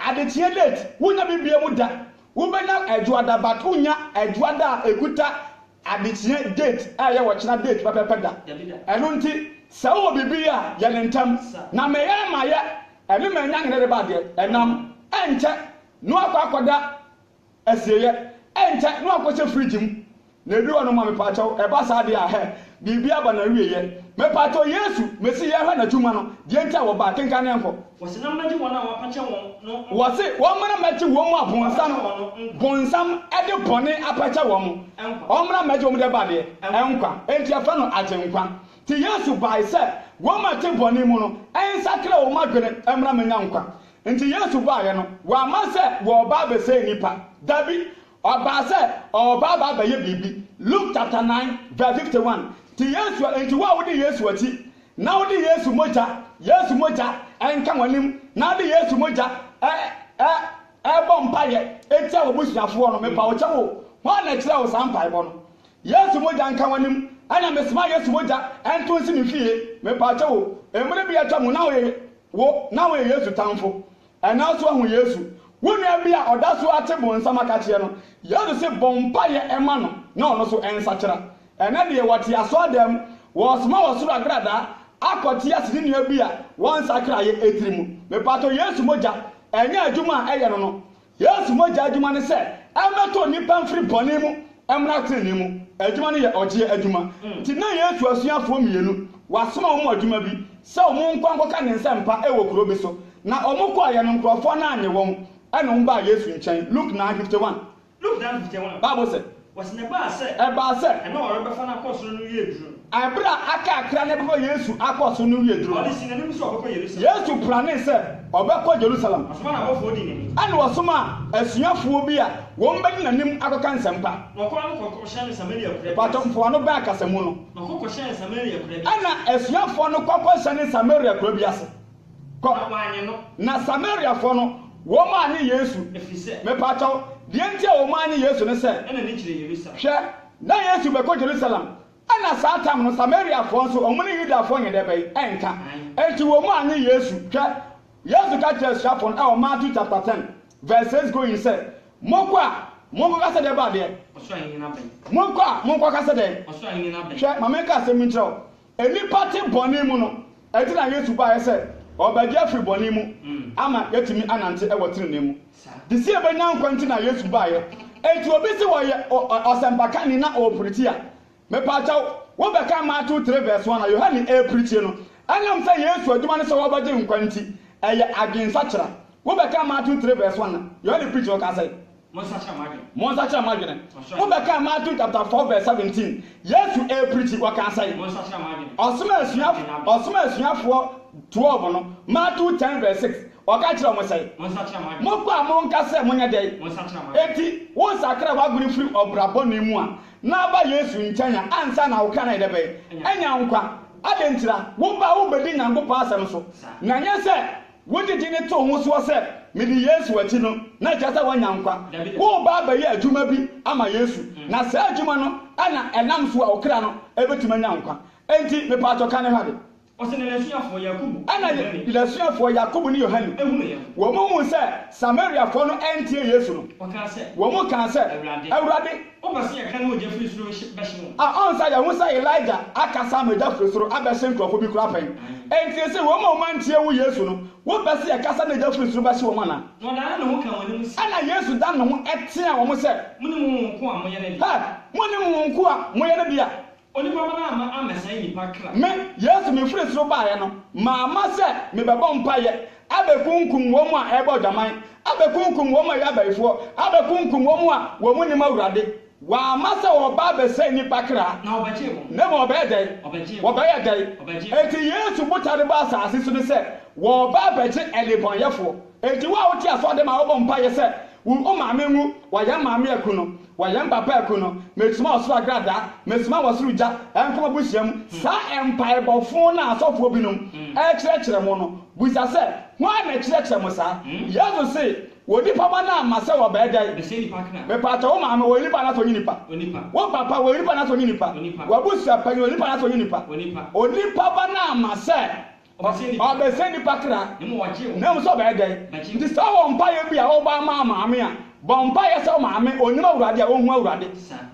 adekyee date wonya bi bie wo da wobɛnya ɛdwoada but unya ɛdwoada a ekuta adekyee date a ɛyɛ wɔkyena date pɛpɛpɛ da ɛno nti sɛ wo bibi a yɛ ne ntam na meyɛ ma yɛ ɛne ma nya ngere ba de ɛnam ɛnkyɛ no akɔda asieyɛ ɛnkyɛ no akɔhyɛ fridge mu na ebi wɔ no ma mepa kyɛw ɛba saa de a hɛ bibi aba na wieyɛ mepa kyɛw Yesu mesi yɛ hwɛ na twuma no deɛ ntia wɔ ba kenka ne nkɔ wɔse na magye wɔn a wɔpakyɛ wɔn no wɔse wɔn mena magye wɔn mu bonsam ɛde bɔne apakyɛ wɔn mu wɔn mena magye wɔn de ba de ɛnkwa enti afa no agyenkwa ti Yesu bai sɛ wɔn ma te bɔne mu no ɛnsakra wɔn adwene ɛmra menya nkwa nti Yesu bai no wɔama sɛ wɔba abɛsɛ nipa dabi ɔba sɛ ɔba ba bɛyɛ biribi Luke chapter 9:51 ti Yesu enti wo a wodi Yesu akyi na wodi Yesu mogya ɛnka wɔnim na wodi Yesu mogya ɛbɔ mpaeɛ enti a wɔbusuafoɔ no mepa wo kyɛwo wɔn na kyerɛ wo saa mpaebɔ no Yesu mogya nka wɔnim ana mesima Yesu mogya ento nsi me fie mepa kyɛwo emre bi atwa mu na wo Yesu tamfo ɛna so ahu Yesu wonua bi a ɔda so ate bonsam aka kyerɛ no Yesu sɛ bɔmpaeɛ ɛma no na ɔno so ɛnsakyera ɛna deɛ wɔte asɔdam wɔsoma wɔ soro agrada akɔte asidi nua bi a wɔn nsakra yɛ etiri mu mepato Yesu mogya ɛnyɛ adwuma a ɛyɛ no Yesu mogya adwuma ne sɛ ɛmɛtɔ nipa mfiri bɔne mu ɛmra tene mu adwuma no yɛ ɔgye adwuma nti na Yesu asuafoɔ mmienu wasoma wɔn adwuma bi sɛ wɔn nkɔnkɔka ne nsɛmpa ɛwɔ kuro bi so na wɔn kɔ ayɛ no nkurɔfoɔ na anye wɔn ɛna wɔn ba Yesu nkyɛn Luke 9:51 Bible sɛ ɛba sɛ ɛna ɔrebɛfa na akɔ soro no wie duro abra aka akra ne bɛfa Yesu akɔ soro no wie duro ɔde sinanim so ɔbɛkɔ Yerusalem Yesu plane sɛ ɔbɛkɔ Jerusalem asoma na abɔfoɔ di n'anim ɛna wɔsoma asuafoɔ bi a wɔn bɛdi n'anim akɔka nsɛmpa na ɔkɔ no kɔkɔhyɛ ne Samaria kura bi patɔmfoɔ no bɛn akasamu no na ɔkɔhyɛ ne Samaria kura bi ɛna asuafoɔ no kɔkɔhyɛ ne Samaria kura bi ase wɔanye no na Samariafoɔ no wɔn a ne Yesu efisɛ mepatɔ deɛ nti a wɔn a ne Yesu ne sɛ ɛna ne kyerɛ Yerusalem hwɛ na Yesu bɛkɔ Jerusalem ɛna saa tam no Samariafoɔ nso wɔn ne Yudafoɔ nyɛ dɛ bɛyi ɛnka enti wɔn a ne Yesu hwɛ Yesu ka kyerɛ asuafoɔ no ɛwɔ Matthew chapter 10:6 going sɛ mokɔ a monkɔ kasa dɛ ba adeɛ monkɔ a monkɔ kasa dɛ hwɛ maame ka asɛm nkyerɛw enipa te bɔne mu no ɛti na Yesu ba ayɛ sɛ ɔbɛgye afiri bɔne mu ama yɛtumi anante ɛwɔ tenene mu de si ɛbɛnya nkwa nti na Yesu baayɛ enti obi si wɔyɛ ɔsɛmpakani na ɔɔpiriti a mepaakyɛw wobɛka Matthew 3:1 na Yohane ɛɛpiritie no ɛnam sɛ Yesu adwuma ne sɛ wɔbɛgye nkwa nti ɛyɛ adwensakyera wobɛka Matthew 3:1 na Yohane piriti ɔka sɛ monsakyera madwene wobɛka Matthew chapter 4:17 Yesu ɛɛpiriti ɔka sɛ ɔsoma asuafoɔ 12 no Matthew 10:6 ɔka kyerɛ mo sɛ mokɔ a monka sɛ monyɛ dɛn enti wo nsakra wagone firi ɔbrabɔ ne mu a na aba Yesu nkyɛn a ansa na woka na ɛdɛ bɛyɛ ɛnya nkwa adentira woba wobɛdi Nyankopɔn asɛm so na nyɛ sɛ wodidi ne to ho soɔ sɛ mede Yesu akyi no na kyerɛ sɛ woanya nkwa woba abɛyɛ adwuma bi ama Yesu na saa adwuma no ɛna ɛnam so a ɔkra no ɛbɛtumi anya nkwa enti mepatɔ ka ne hade ana yɛsuafoɔ Yakobo ne Yohane wɔn mu hu sɛ Samariafoɔ no ɛntie Yesu no wɔn mu kan sɛ Awurade ɔnsa yɛ ho sɛ Elijah akasa amagya firi soro abɛhyɛ nkurɔfoɔ bi kora pɛn ɛnti sɛ wɔn a wɔmantie wo Yesu no wɔbɛ sɛ yɛkasa na agya firi soro bɛhyɛ wɔn ana ana Yesu da ne ho ɛtea wɔn sɛ mo ne mo nko a moyɛ no bia me Yesu me firi soro baayɛ no maama sɛ mebɛbɔ mpayɛ abɛkunkum wɔn a ɛbɔ dwaman abɛkunkum wɔn a yɛ abayifoɔ abɛkunkum wɔn a wɔn mu nim Awurade wama sɛ wɔba abɛsɛ nipa kra na ma ɔbɛyɛ dɛn wɔbɛyɛ dɛn enti Yesu botare ba asase so ne sɛ wɔba abɛgye ɛnebɔnyɛfoɔ enti wo a wote asɔde ma wɔbɔ mpayɛ sɛ wo maame ngu wɔyɛ maame aku no wɔyɛ papa aku no mesuma ɔsoro agrada mesuma wɔsoro gya ɛnkɔma buhyiam saa ɛmpaebɔfo na asɔfoɔ binom ɛkyerɛkyerɛ mo no busa sɛ hwan na ɛkyerɛkyerɛ mo saa Yesu se onipa ba na ama sɛ wɔbɛyɛ dɛn mepatɔ wo maame wɔ nipa na so nyi nipa wo papa wɔ nipa na so nyi nipa wɔabusua panyin wɔ nipa na so nyi nipa onipa ba na ama sɛ ɔbɛsɛ nipa kra na mo sɛ ɔbɛyɛ dɛn nti sɛ wɔ mpayɛ bi a wɔba ama maame a bɔ mpayɛ sɛ wo maame onim Awurade a ɔhu Awurade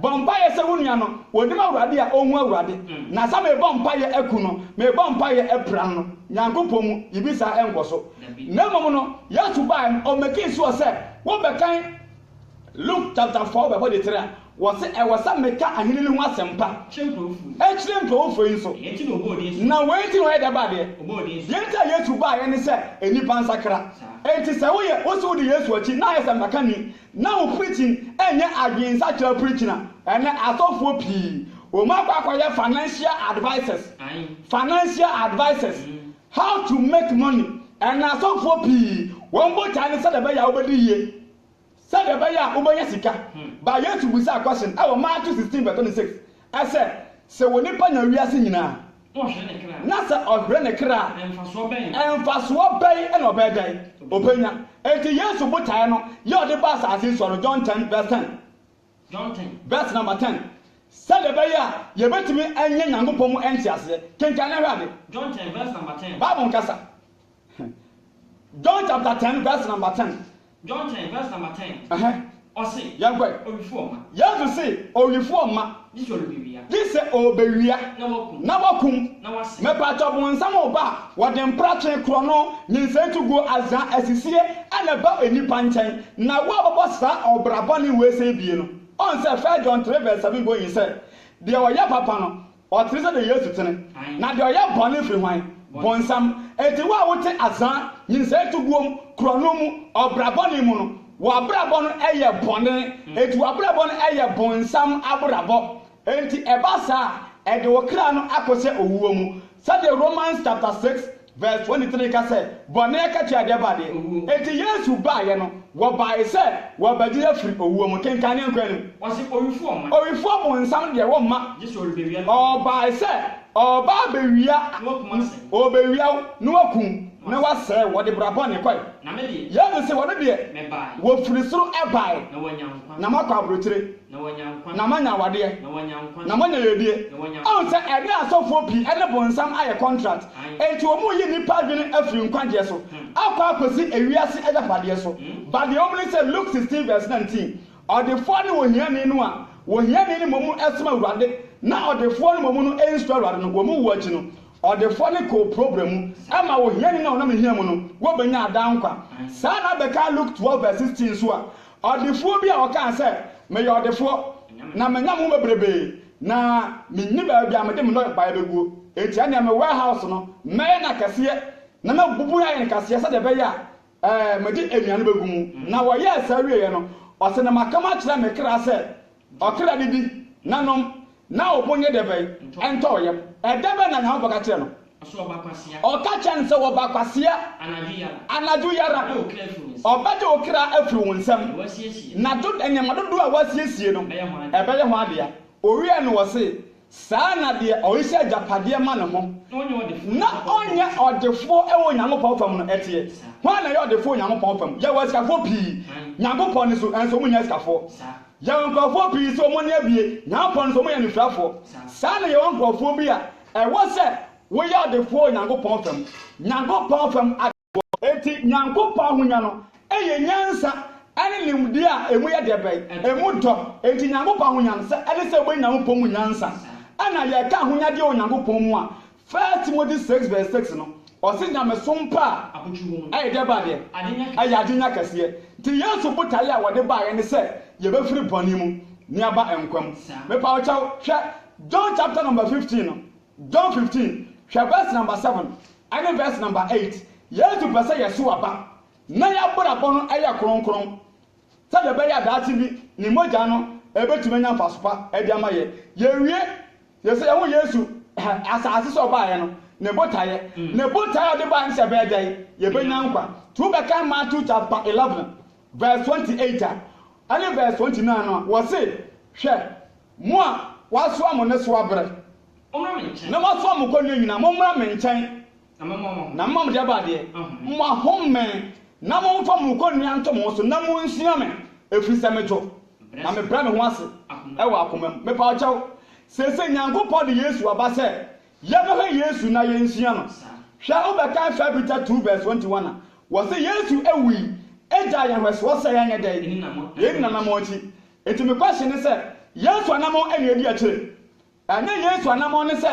bɔ mpayɛ sɛ wo nua no onim Awurade a ɔhu Awurade na sɛ mebɔ mpayɛ aku no mebɔ mpayɛ apira no Nyankopɔn mu yibi saa ɛnkɔ so na mmom no Yesu baa ɔmɛkin so sɛ wɔbɛkan Luke chapter 4 bɛbɔ de tire a wɔse ɛwɔ sɛ meka ahene no ho asɛmpa ɛkyerɛ nkurɔfoɔ yi so na wɔnti no ɛda badeɛ yɛnti a Yesu baa yɛ ne sɛ enipa nsakra enti sɛ woyɛ wosi wode Yesu akyi na ayɛ sɛ makani na wo preaching ɛnyɛ adwensakyerɛ preaching a ɛnɛ asɔfoɔ pii wɔn akɔyɛ financial advisors how to make money ɛnɛ asɔfoɔ pii wɔn bɔ kyaa ne sɛ de bɛyɛ a wobɛdi yie sɛ de bɛyɛ a wobɛyɛ sika ba Yesu busa question ɛwɔ Matthew 16:26 ɛsɛ sɛ wo nipa nya wiase nyinaa na sɛ ɔhwɛ ne kra ɛmfasoɔ bɛn ɛna ɔbɛyɛ dɛn ɔbɛnya enti Yesu botae no yɛ ɔde ba asase so no John 10:10 verse number 10 sɛ de bɛyɛ a yɛbɛtumi ɛnyɛ Nyankopɔn mu ɛnte aseɛ kenkan na hwɛ ade John 10 verse number 10 Bible nkasa John chapter 10 verse number 10 John 10 verse number 10 ɔse yankɔ Yesu se owifoɔ ma dise obewia na wakum mepatɔ bonsam oba wɔde mpratwe korɔ no nyinsentu go azan asisie ana ba enipa nkyɛn na wo abɔbɔ saa ɔbrabɔ ne wese bie no on sɛ 1 John 3:7 go yin sɛ deɛ ɔyɛ papa no ɔtere sɛ de Yesu tene na deɛ ɔyɛ bɔne firi hwan bonsam enti wo a wote azan nyinsentu go korɔ no mu ɔbrabɔ ne mu no wabrabɔ no ɛyɛ bɔne enti wabrabɔ no ɛyɛ bonsam abrabɔ enti ɛba saa ɛde wo kra no akɔsɛ owuo mu sɛde Romans chapter 6 verse 23 ka sɛ bɔne ka kyerɛ deɛ bade enti Yesu baayɛ no wɔbae sɛ wɔbɛgye afiri owuo mu kenkan ne nkwanim owifoɔ bonsam deɛ wɔmma ɔbae sɛ ɔba bɛwia ɔbɛwia na wakum na wasɛ wɔde brabɔ ne kɔe Yesu sɛ wɔde deɛ wɔfiri soro ɛbae na makɔ aburokyire na manya awadeɛ na manya yɛdie ɔn sɛ ɛne asɔfoɔ pii ɛne bonsam ayɛ contract enti wɔn mu yi nipa adwene afiri nkwagyeɛ so akɔ akɔsi ewiase agyapadeɛ so badeɛ wɔn ne sɛ Luke 16:19 ɔdefoɔ ne wɔhiani no a wɔhiani ne mɔmu ɛsoma Awurade na ɔdefoɔ ne mɔmu no ɛnsu Awurade no wɔn mu wɔ akyi no ɔdefoɔ ne kɔ problem mu ama wɔhiani na ɔnam hia mu no wɔbɛnya adankwa saa na bɛka Luke 12:16 so a ɔdefoɔ bi a ɔka sɛ meyɛ ɔdefoɔ na menya mo bebrebe na menni baabi a mede me no bae bɛguo enti ɛnea me warehouse no mɛyɛ na kɛseɛ na mɛbubu ayɛ ne kɛseɛ sɛ de bɛyɛ a mede anuane bɛgu mu na wɔyɛ saa wieɛ no ɔsɛ na makama kyerɛ me kra sɛ ɔkra didi nanom na ɔbɔnyɛ de bɛyi ɛntɔɔyɛ ɛdɛbɛ na nyaho bɔka kyerɛ no ɔka kyerɛ no sɛ wɔba kwaseɛ anadwo yara ɔbɛgye wo kra afiri wo nsɛm na ɛnyɛma dodoɔ a wɔasiesie no ɛbɛyɛ ho adea owie no wɔ se saa na deɛ ɔrehyɛ agyapadeɛ ma ne ho na ɔnyɛ ɔdefoɔ ɛwɔ Nyankopɔn fam no ɛteɛ hwan na yɛ ɔdefoɔ Nyankopɔn fam yɛwɔ asikafoɔ pii Nyankopɔn ne so ɛnso ɔmo nyɛ asikafoɔ yɛwɔ nkurɔfoɔ pii sɛ ɔmo ne abie Nyankopɔn nso ɔmo yɛ nifurafoɔ saa na yɛwɔ nkurɔfoɔ bi a ɛwɔ sɛ we are the four Nyankopon fam Nyankopon fam eti Nyankopon hunya no eye nyansa ane nimdi a emu ye de bai emu to eti Nyankopon hunya no se ade se we Nyankopon mu nyansa ana ye ka hunya de Nyankopon mu a 1 Timothy 6:6 no osi nyame sompa aye de ba de aye adenya kase ti Yesu botaye a wode ba ye ne se ye be firi boni mu ni aba enkwam me pa ochaw hwe John chapter number 15 no John 15 verse number 7 and verse number 8 Yesu pese Yesu aba na ya bora bono eye kronkron se de be ya daati bi ni moja no ebetuma nya fasopa e dia maye ye wie ye se ye Yesu asase so ba ye no ne botaye de ba nse be dai ye be nya nkwa tu be kan Matthew chapter 11 verse 28 and verse 29 no wo se hwe mo a waso amo ne so abre na waso amo ko nyina mo mra me nchen na mam de ba de mo homme na mo mfa mo ko nua nto mo so na mo nsia me efiri se mejo na me bra me ho ase e wa akomam me pa chaw sese Nyankopon de Yesu aba se ye be Yesu na ye nsia no hwa obeka fa Peter 2 verse 21 a wo se Yesu ewi eja ye hweso wo se ye nye dai ye na mo chi eti me question ne se Yesu anamo ene edi akire anya Yesu anamo ne se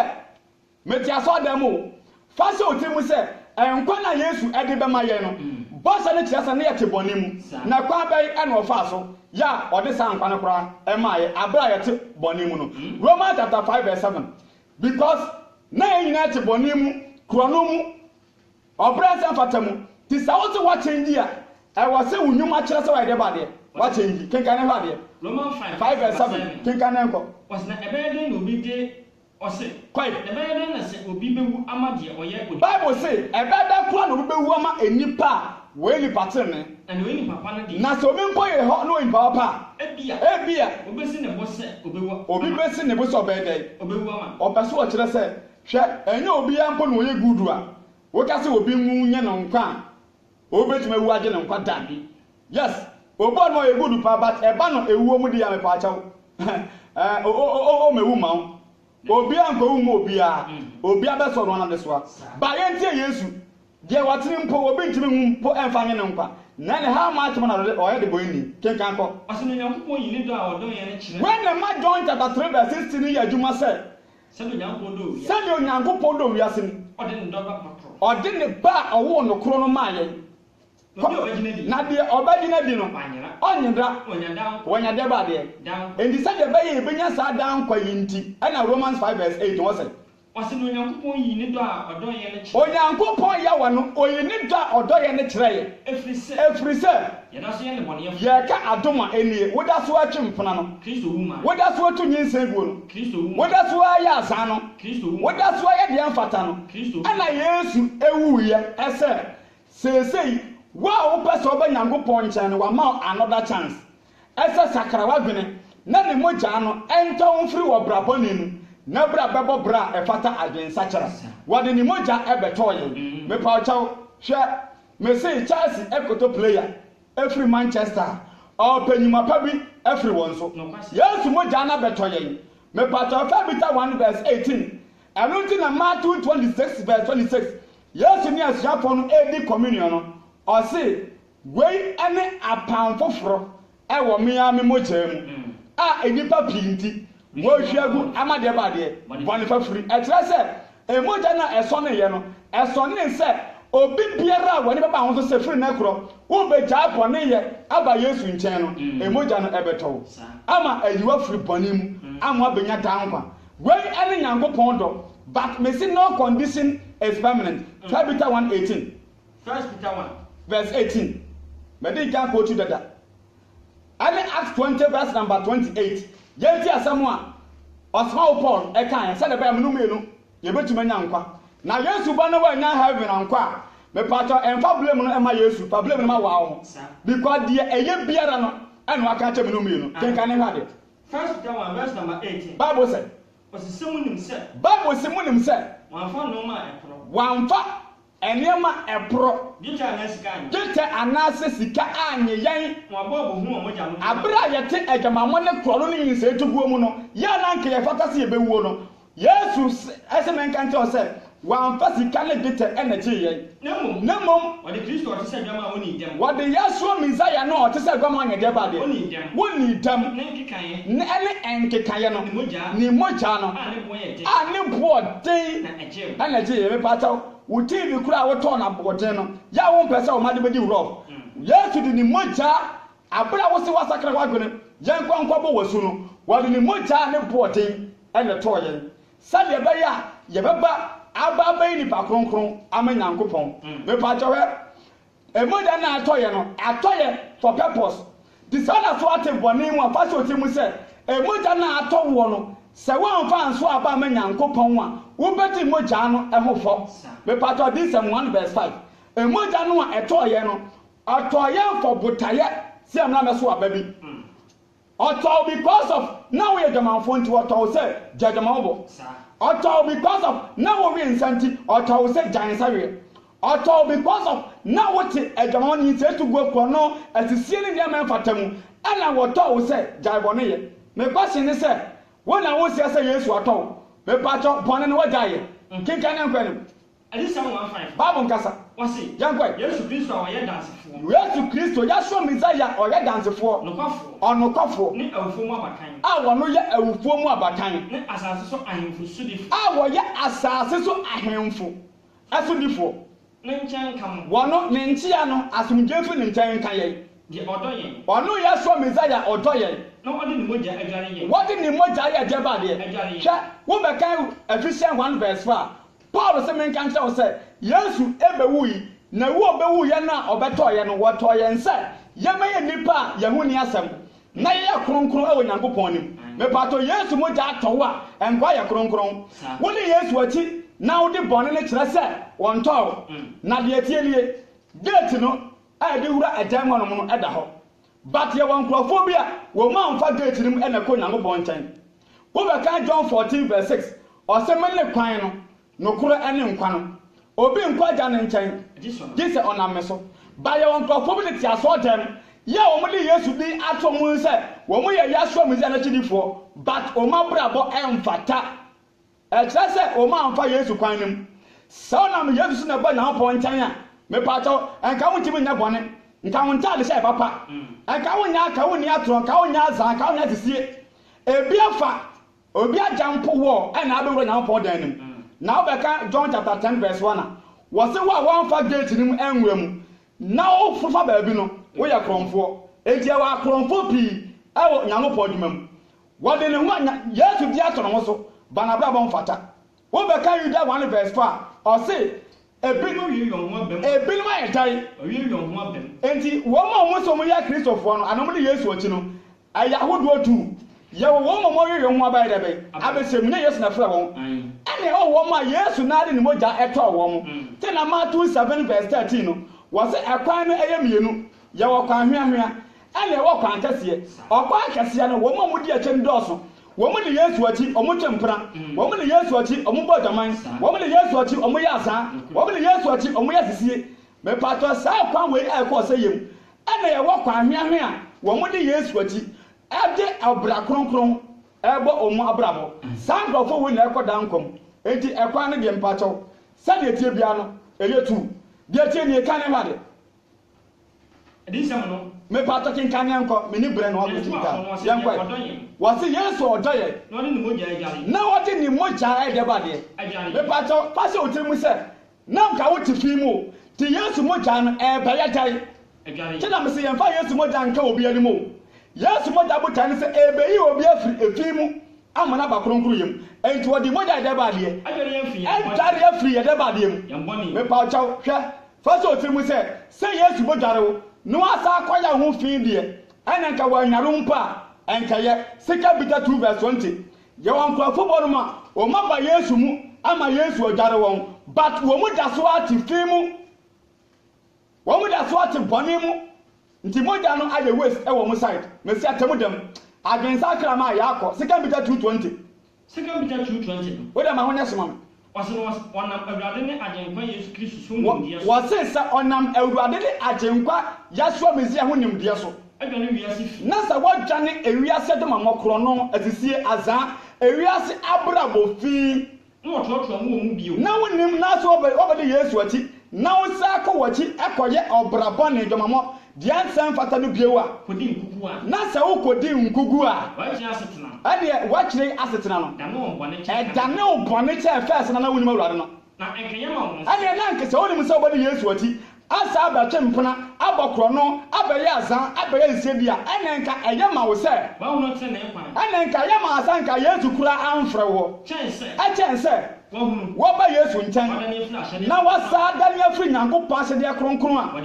meti aso demo fa se otimu se enkwa na Yesu ede be ma ye no bosa ne kire se ne ye te boni mu na kwa bai ene ofa so ya ode sa nkwa ne kora e ma ye abra ye te boni mu no Romans chapter 5 verse 7 because na yin na te boni mu krono mu obra se fatamu ti sa wo se wa change a e wo se wunwuma kire se wa ede ba de wa change kenkan ne ba de Romans 5 verse 7 kenkan ne nko was na ebeden no bi de ose quite ebeden na se obi bewu amade oye odi Bible say ebeden kura no bewu ama enipa we ni pattern and we ni papa no di na so obi mpo ye ho no impa papa ebia obesi ne bo se obewu obi besi ne bo so obedai obewu ama opeso o kire se hwe enya obi ya mpo no ye gudu a wo ka se obi nwu nye no nkwa obetuma wu age ne nkwa da yes obo no ye gudu pa but eba no ewuo mu di ya me pa chaw o mewu ma obi anko wu mu obi abeso no na deso ba ye ntie Yesu de watini mpo obi ntimi hu mpo emfa nye ne nkwa na ne ha ma atimo na o ye de boyini kenkan ko asino Nyankopon yi ni do a odon ye ne kire when the ma John chapter 3 verse 16 ya juma se sendo Nyankopon do wi sendo Nyankopon do wi ase ni ode ne do ba patro ode ne ba owo no kro no ma ye na de obagina di no onyendra onyade ba de endi se de be ye benya sa dan kwa yinti na Romans 5 verse 8 wo se asino Nyankopon yi ni do a odon ye ne kire Onyankopon ya wano oyi ni do a odo ye ne kire ye efri se ye na so ye ne bone ye ka adoma enie woda so atwempona no Kristo wuma woda so atu nyinsen guo no Kristo wuma woda so aya asan no Kristo wuma woda so aya de amfata no ana Yesu ewu ye ese sesei wa wo pese oba Nyankopon nchen wa ma another chance ese sakara wadwene na ne moja no ento mfiri wo braboni nu na bra bebo bra efata adwensa kyera wode ni moja ebeto ye me pa chaw hwe me say Chelsea ekoto player every Manchester or penyuma pa bi every one so Yesu moja na beto ye me pa chaw fa bita 1 verse 18 anunti na Matthew 26 verse 26 Yesu ni asiafo no edi communion no o se wei ene apan foforo e wo mia me moja mu a enipa pinti wo hwagu amade ba de bone fa firi etre se emoja na eso ne ye no eso ne se obi biara woni baba ho so se firi na kro wo be ja bone ye aba Yesu nchen no emoja no ebeto ama ayiwa firi bone mu ama benya dankwa when any Nyankopon do but me see no condition is permanent. 1 Peter 1:18 1 Peter 1 verse 18 me dey can quote you that and Acts 20 verse number 28 yenti asemu a Osman Paul e kan say the be amunu melu ye betuma nya nkwa na Yesu ba no wa nya heaven nkwa me pato emfa blame no e ma Yesu pa blame no ma wa ho because the eye biara no enu aka che menu melu kenka ne hade 1 Peter 1 verse number 18 Bible say osisemunim se Bible simunim se wanfa no ma epro wanfa enema epro gita anase sika anye yan wabo hu omoja no abra yete ejamamo ne kroro ne yinse etuguo mu no ya na nke ye fata se ye bewuo no Yesu ese menka nte o se wan fasika ne dete energy ye nemom ɔde Kristo ɔte sɛ dwama woni dem wɔde Yeshua Messiah no ɔte sɛ dwama anya de ba de woni dem ne nkekaye ne enkekaye no ni mogya no a ne boɔ den energy ye me pata wo TV kura wo tɔ na boden no ya wo mpɛ sɛ wo ma de bedi wrong Yesu de ni mogya abra wo se wasakra wadwene yenkwa nkɔbɔ wasu no wɔde ni mogya ne boɔ den ene tɔ ye sade be ya ye beba aba be ni pa kronkron amanyankopon me pa tɔhɛ emoja na atɔyɛ no atɔyɛ for purpose disana so ate bɔne mu afa so timu sɛ emoja na atɔwo no sɛ wɔn fa nso aba amanyankopon a wo beti moja no ehofo me pa tɔ this 1:5 emoja no a ɛtɔyɛ no atɔyɛ for botayɛ si amna me so aba bi ọtọ because of now we jamanfo nti ọtọ say jajamanbo ọtọ because of now we nsanti ọtọ say jansawe ọtọ because of now what ejaman ni say to go krono asisie ni dia man fatamu ana wọtọ say jaibone ye me question ni say wona wo say Yesu ọtọ me pacho bone ni wajaye kinkan na nkwanim Adisa 1:5 Bible nkasa wasi yankwa Yesu Kristo ɔyɛ dansefo Yesu Kristo Yeshua Messiah ɔyɛ dansefo ɔnokɔfo ne awufo mu abakan a wɔno yɛ awufo mu abakan ne asase so ahemfo sudifo a wɔyɛ asase so ahemfo asudifo ne nkyɛn kam wɔno ne nkyia no asomdwefo ne nkyɛn kan yɛ de ɔdɔ yɛn ɔno Yeshua Messiah ɔdɔ yɛ na ɔde ne mogya adware yɛn wɔde ne mogya yɛ deba deɛ hwɛ wo bɛkan Ephesians 1:4 Paul se men kan kyerɛ sɛ Yesu ebewu yi na wo obewu yɛ na ɔbɛtɔ yɛ no wɔtɔ yɛ nsa yɛmɛyɛ nipa yɛ ho ni asɛm na yɛ kronkron ɛwɔ Nyankopɔn nim me pato Yesu mogya atɔwo a ɛnkwa yɛ kronkron wo ne Yesu akyi na wo de bɔne ne kyerɛ sɛ wɔntɔw na deɛ tielie gate no a de wura ɛdan mu no ɛda hɔ but yɛ wɔn nkrɔfo bi a wo ma mfa gate nim ɛna kɔ Nyankopɔn nkyɛn wo bɛka John 14:6 ɔsɛ mele kwan no nokoro ene nkwa no obi nkwa gya ne nkyɛn gise ɔnam so ba yɛ wɔn nkrɔfo bi te aso dem ya wɔn de Yesu di ato mu sɛ wɔn yɛ Yeshua Messiah na kyidifo but ɔma brabɔ ɛmfata ɛkyerɛ sɛ ɔma amfa Yesu kwan nim sɛ ɔnam Yesu na ba na hɔ nkyɛn a mepaatɔ ɛnka wo ntimi nya bɔne nka wo ntaade hyɛ papa ɛnka wo nya aka wo ni atoro nka wo nya azan nka wo nya sisie ebi afa obi agyampo wɔ ɛna abɛwura nya hɔ dan nim na obeka John chapter 10:1 wose wo a wonfa gate nim enwura mu na wo fufa baabi no wo yɛ kromfo etia wa kromfo pi ɛwɔ Nyankopɔn dwuma mu wode ne ho Yesu di atoro ho so banabra bon fata wo beka Juda 1:4 ɔse ebi no yi yon ho abem ebi no ayɛ tai oyi yon ho abem enti wo ma wo so mo yɛ Kristofo no anom de Yesu akyi no aya hodo tu ye wo mo yi yon ho abai debe abesem ne Yesu na fra won ene o wo ma Yesu na de ne mogya eto wo mo te na Matthew 7:13 no wo se ekwan no eye mienu ye wo kwan hwehwea ene wo kwan kase okwan kase no wo mo di ache ndoso wo mo de Yesu akyi o mo twempra wo mo de Yesu akyi o mo bodaman wo mo de Yesu akyi o mo yɛ asa wo mo de Yesu akyi o mo yɛ sisie me pato sa kwan we e ko se yem ene ye wo kwan hwehwea wo mo de Yesu akyi ade abra kronkron ebo omu abrabo sankrofo wo na ekoda nkom enti ekwan ne de mpacho sade tie bia no eyetu de tie ne kan ne hade edisem no me pato kin kan yanko me ni bre no hospital yanko wase Yesu odoye na odi ne mogya ajare na odi ne mogya edeba de me pato pase otimu se na nka wo ti fi mu ti Yesu mogya no e ba yadai ajare kina me se yemfa Yesu mogya nka obi ani mu Yesu mogya botan se ebeyi obi afri efimu amana ba kronkro yem enti wodi mogya edeba de ajare afri edeba de mu me pa chaw hwe fa so otimu se Yesu mogya rewo no asa akoya ho fin de ana nka wanyaro mpa enka ye sika bita 2:20 ye won krofo boruma o ma ba Yesu mu ama Yesu ojare won but wo mu da so ati fin mu wo mu da so ati boni mu nti mogya no aye waste e wo mu side me si atemu dem agensa krama ya akọ sika bita 2:20 sika bita 2:20 wo da ma ho nyesoma wase no onam awurade ne agenkwa Yesu Kristo so nimdiye so wase sa onam awurade ne agenkwa Yeshua Messiah ho nimdiye so adwane wiase fi na sa wadwane ewiase de mamokro no asisie azan ewiase abrabo fi no trotro mu bio na wonim na so obede Yesu achi na wo sa akọ wachi ekoye obrabone dwamamo de ansam fata no biewu a kodi nkugu a na se wo kodi nkugu a wa kire asetena ade wa kire asetena no da no bone che da ne obone che first na wonim awurade no na enkeye ma wo ade na nke se wonim se obede Yesu achi asa abatwe mpena abokro no abaye azan abaye nsebia ene nka eye ma wo se wa wo no tene kwan ene nka ye ma asa nka Yesu kura amfre wo chense wo ba Yesu nchen na wasa dania firi Nyankopon asede kronkron a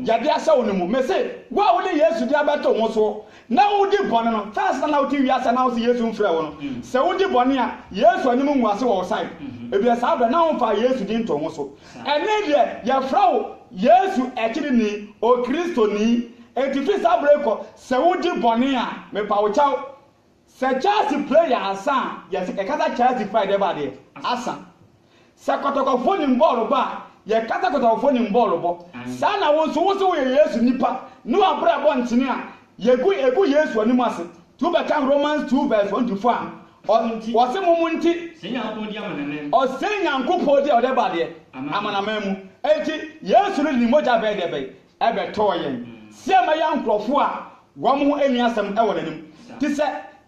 yade asa wo nemu mese wo a wo de Yesu di abato wo so na wo di bone no first na wo ti wiasa na wo se Yesu mfre wo no se wo di bone a Yesu animu nwase wo side ebia sa abra na wo fa Yesu di nto wo so ene de ye fra wo Yesu ekiri ni o Kristo ni etifi sa breko se wo di bone a me pa wo chaw se Chelsea player asa yes e kata Chelsea Friday ba de asa se kotokofo ni ball ba ye kata kotokofo ni ball bo sa na wo so wo ye Yesu nipa no abra bo ntene a egu Yesu animu ase tu be kan Romans 2:24 o se mumunti senyankopon di amanamem o senyankopon di ode ba de amanamem enti Yesu ni moja be de be e be to yen se ma ya nkrofo a wo mo eni asem e wo nanim ti se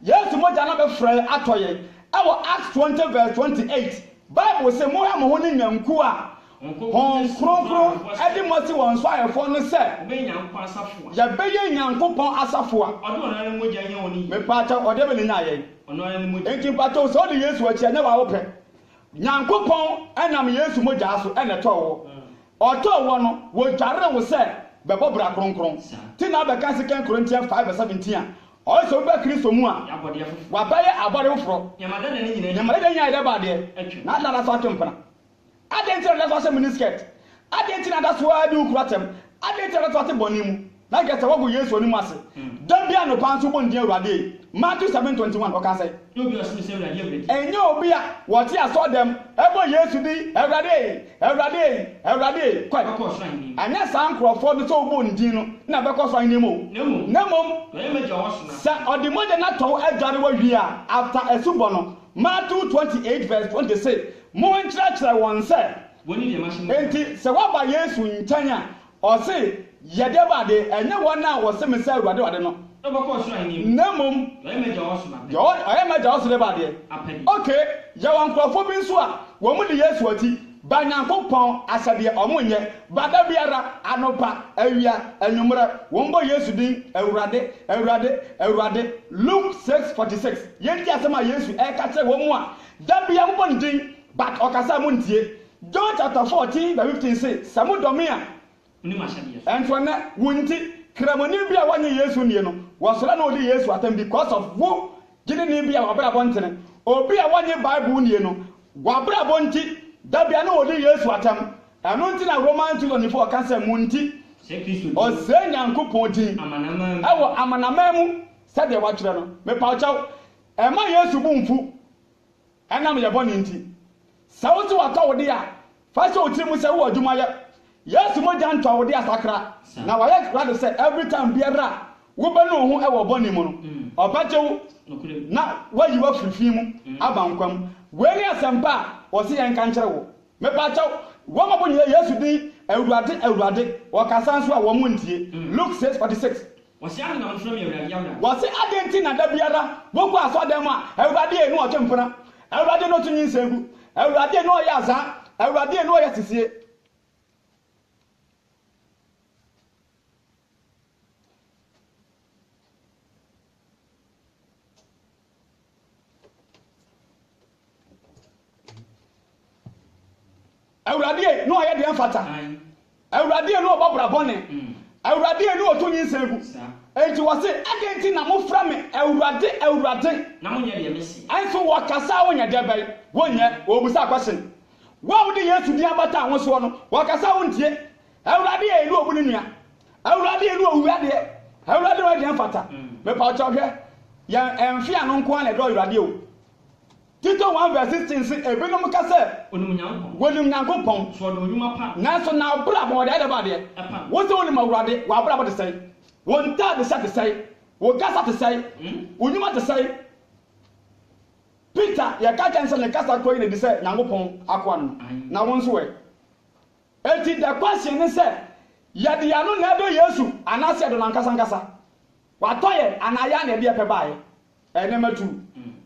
Yesu moja na be frɛ atoye ɛwɔ Acts 20:28 Bible say mo ha mo ho ni nyanku a hon kronkron ɛde mo si won so ayefo no sɛ be nyanko asafo ya be ye Nyankopon asafo a ɔdo ɔno ne moja nye woni me pacha ɔde be ni nya ye ɔno ne moja enti pacha so de Yesu achi anya wa wo pɛ Nyankopon ɛnam Yesu moja so ɛna tɔwo ɔtɔwo no wo dware wo sɛ bɛbɔ bra kronkron ti na be kan 2 Corinthians 5:17 also be Kristo mu a wa baye abode foro nyamada na ni nyina nyamada nya ide ba de na na so atempana adenti na so miniskirt adenti na da so adi ukuratem adenti na so atebonimu na gese wago Yesu oni mu ase dan bia no pan so bo ndin Awurade Matthew 7:21 o ka say no bi osi se Awurade everyday enye obi a wo ti aso dem ebo Yesu di Awurade kwai ko so ani anya san krofo bi so bo ndin no na be ko so ani mo nemo we meja wo so na sa odimoje na to adware wa wi a after esubo no Matthew 28:26 mo nkyerɛkyerɛ won se boni de machine enti se wa ba Yesu ntanya o se yede ba de enye wona wo se me se Awurade wade no no ba ko so ani nemom we meja wo so na yo aye meja wo so de ba de okay ya wan krofo bi nso a wo mu de Yesu ati ba Nyankopon asade omonye bada biara anopa awia anwumre wo mbo Yesu din Awurade Luke 6:46 yenti asema Yesu e ka che wo mu a da bia mbo ndin but okasa mu ntie John chapter 14:15 say samu domia ni mashadi ento na wunti kramoni bia wanye Yesu nie no wo sora na odi Yesu atam because of wo gidi ni bia wabra bontene obi a wanye Bible nie no wabra bonti dabia na odi Yesu atam anu nti na Romans 2:24 ka say munti se Kristo o se Nyankopon din amanama ewo amanamamu se de watwere no me pa chaw e ma Yesu bu mfu enam ye boni nti sawuti watawode a fa so otirimu se wo adwuma ye Yesu mo jan tawode asakra na wa ye grade say every time biara wo be no ho ewo boni mu no obachewu na wayi wa frifi mu abankwam weri asempa o se yen kan kyere wo me pa chaw wo mo bonye Yesu din Awurade o kasa nso a wo mo ntie Luke 6:46 wasi ade na onfrem Awurade yawda wasi adenti na da biara boku asodem a Awurade enu o twempena Awurade no tunyi nsegu Awurade no ya za Awurade no ya sisie Awurade no ya de amfata Awurade no obobra bone Awurade no otunyi nsegu enti wasi adenti na mo fra me Awurade na mo nya de mesi anso wakasa wonya de bai wonya obusa question wa wudi Yesu di abata ho so no wakasa wontie Awurade e lu obu ni nua Awurade e lu owuade Awurade wa de amfata me pa ocha hwe ya emfi anu nko na do Awurade o Tito 1:16 say ebinom ka say wonum Nyankopon so do nyuma pa na so na obra bo de ba de wo se wonum Awurade wa obra bo de say won ta de say wo gasa de say wonyuma de say Peter ya ka kan say ne kasa kro yin de say Nyankopon akwa no na won so we enti the question is say ya de ya no na do Yesu anase do nankasa wa toye anaya na de pe baaye ene matu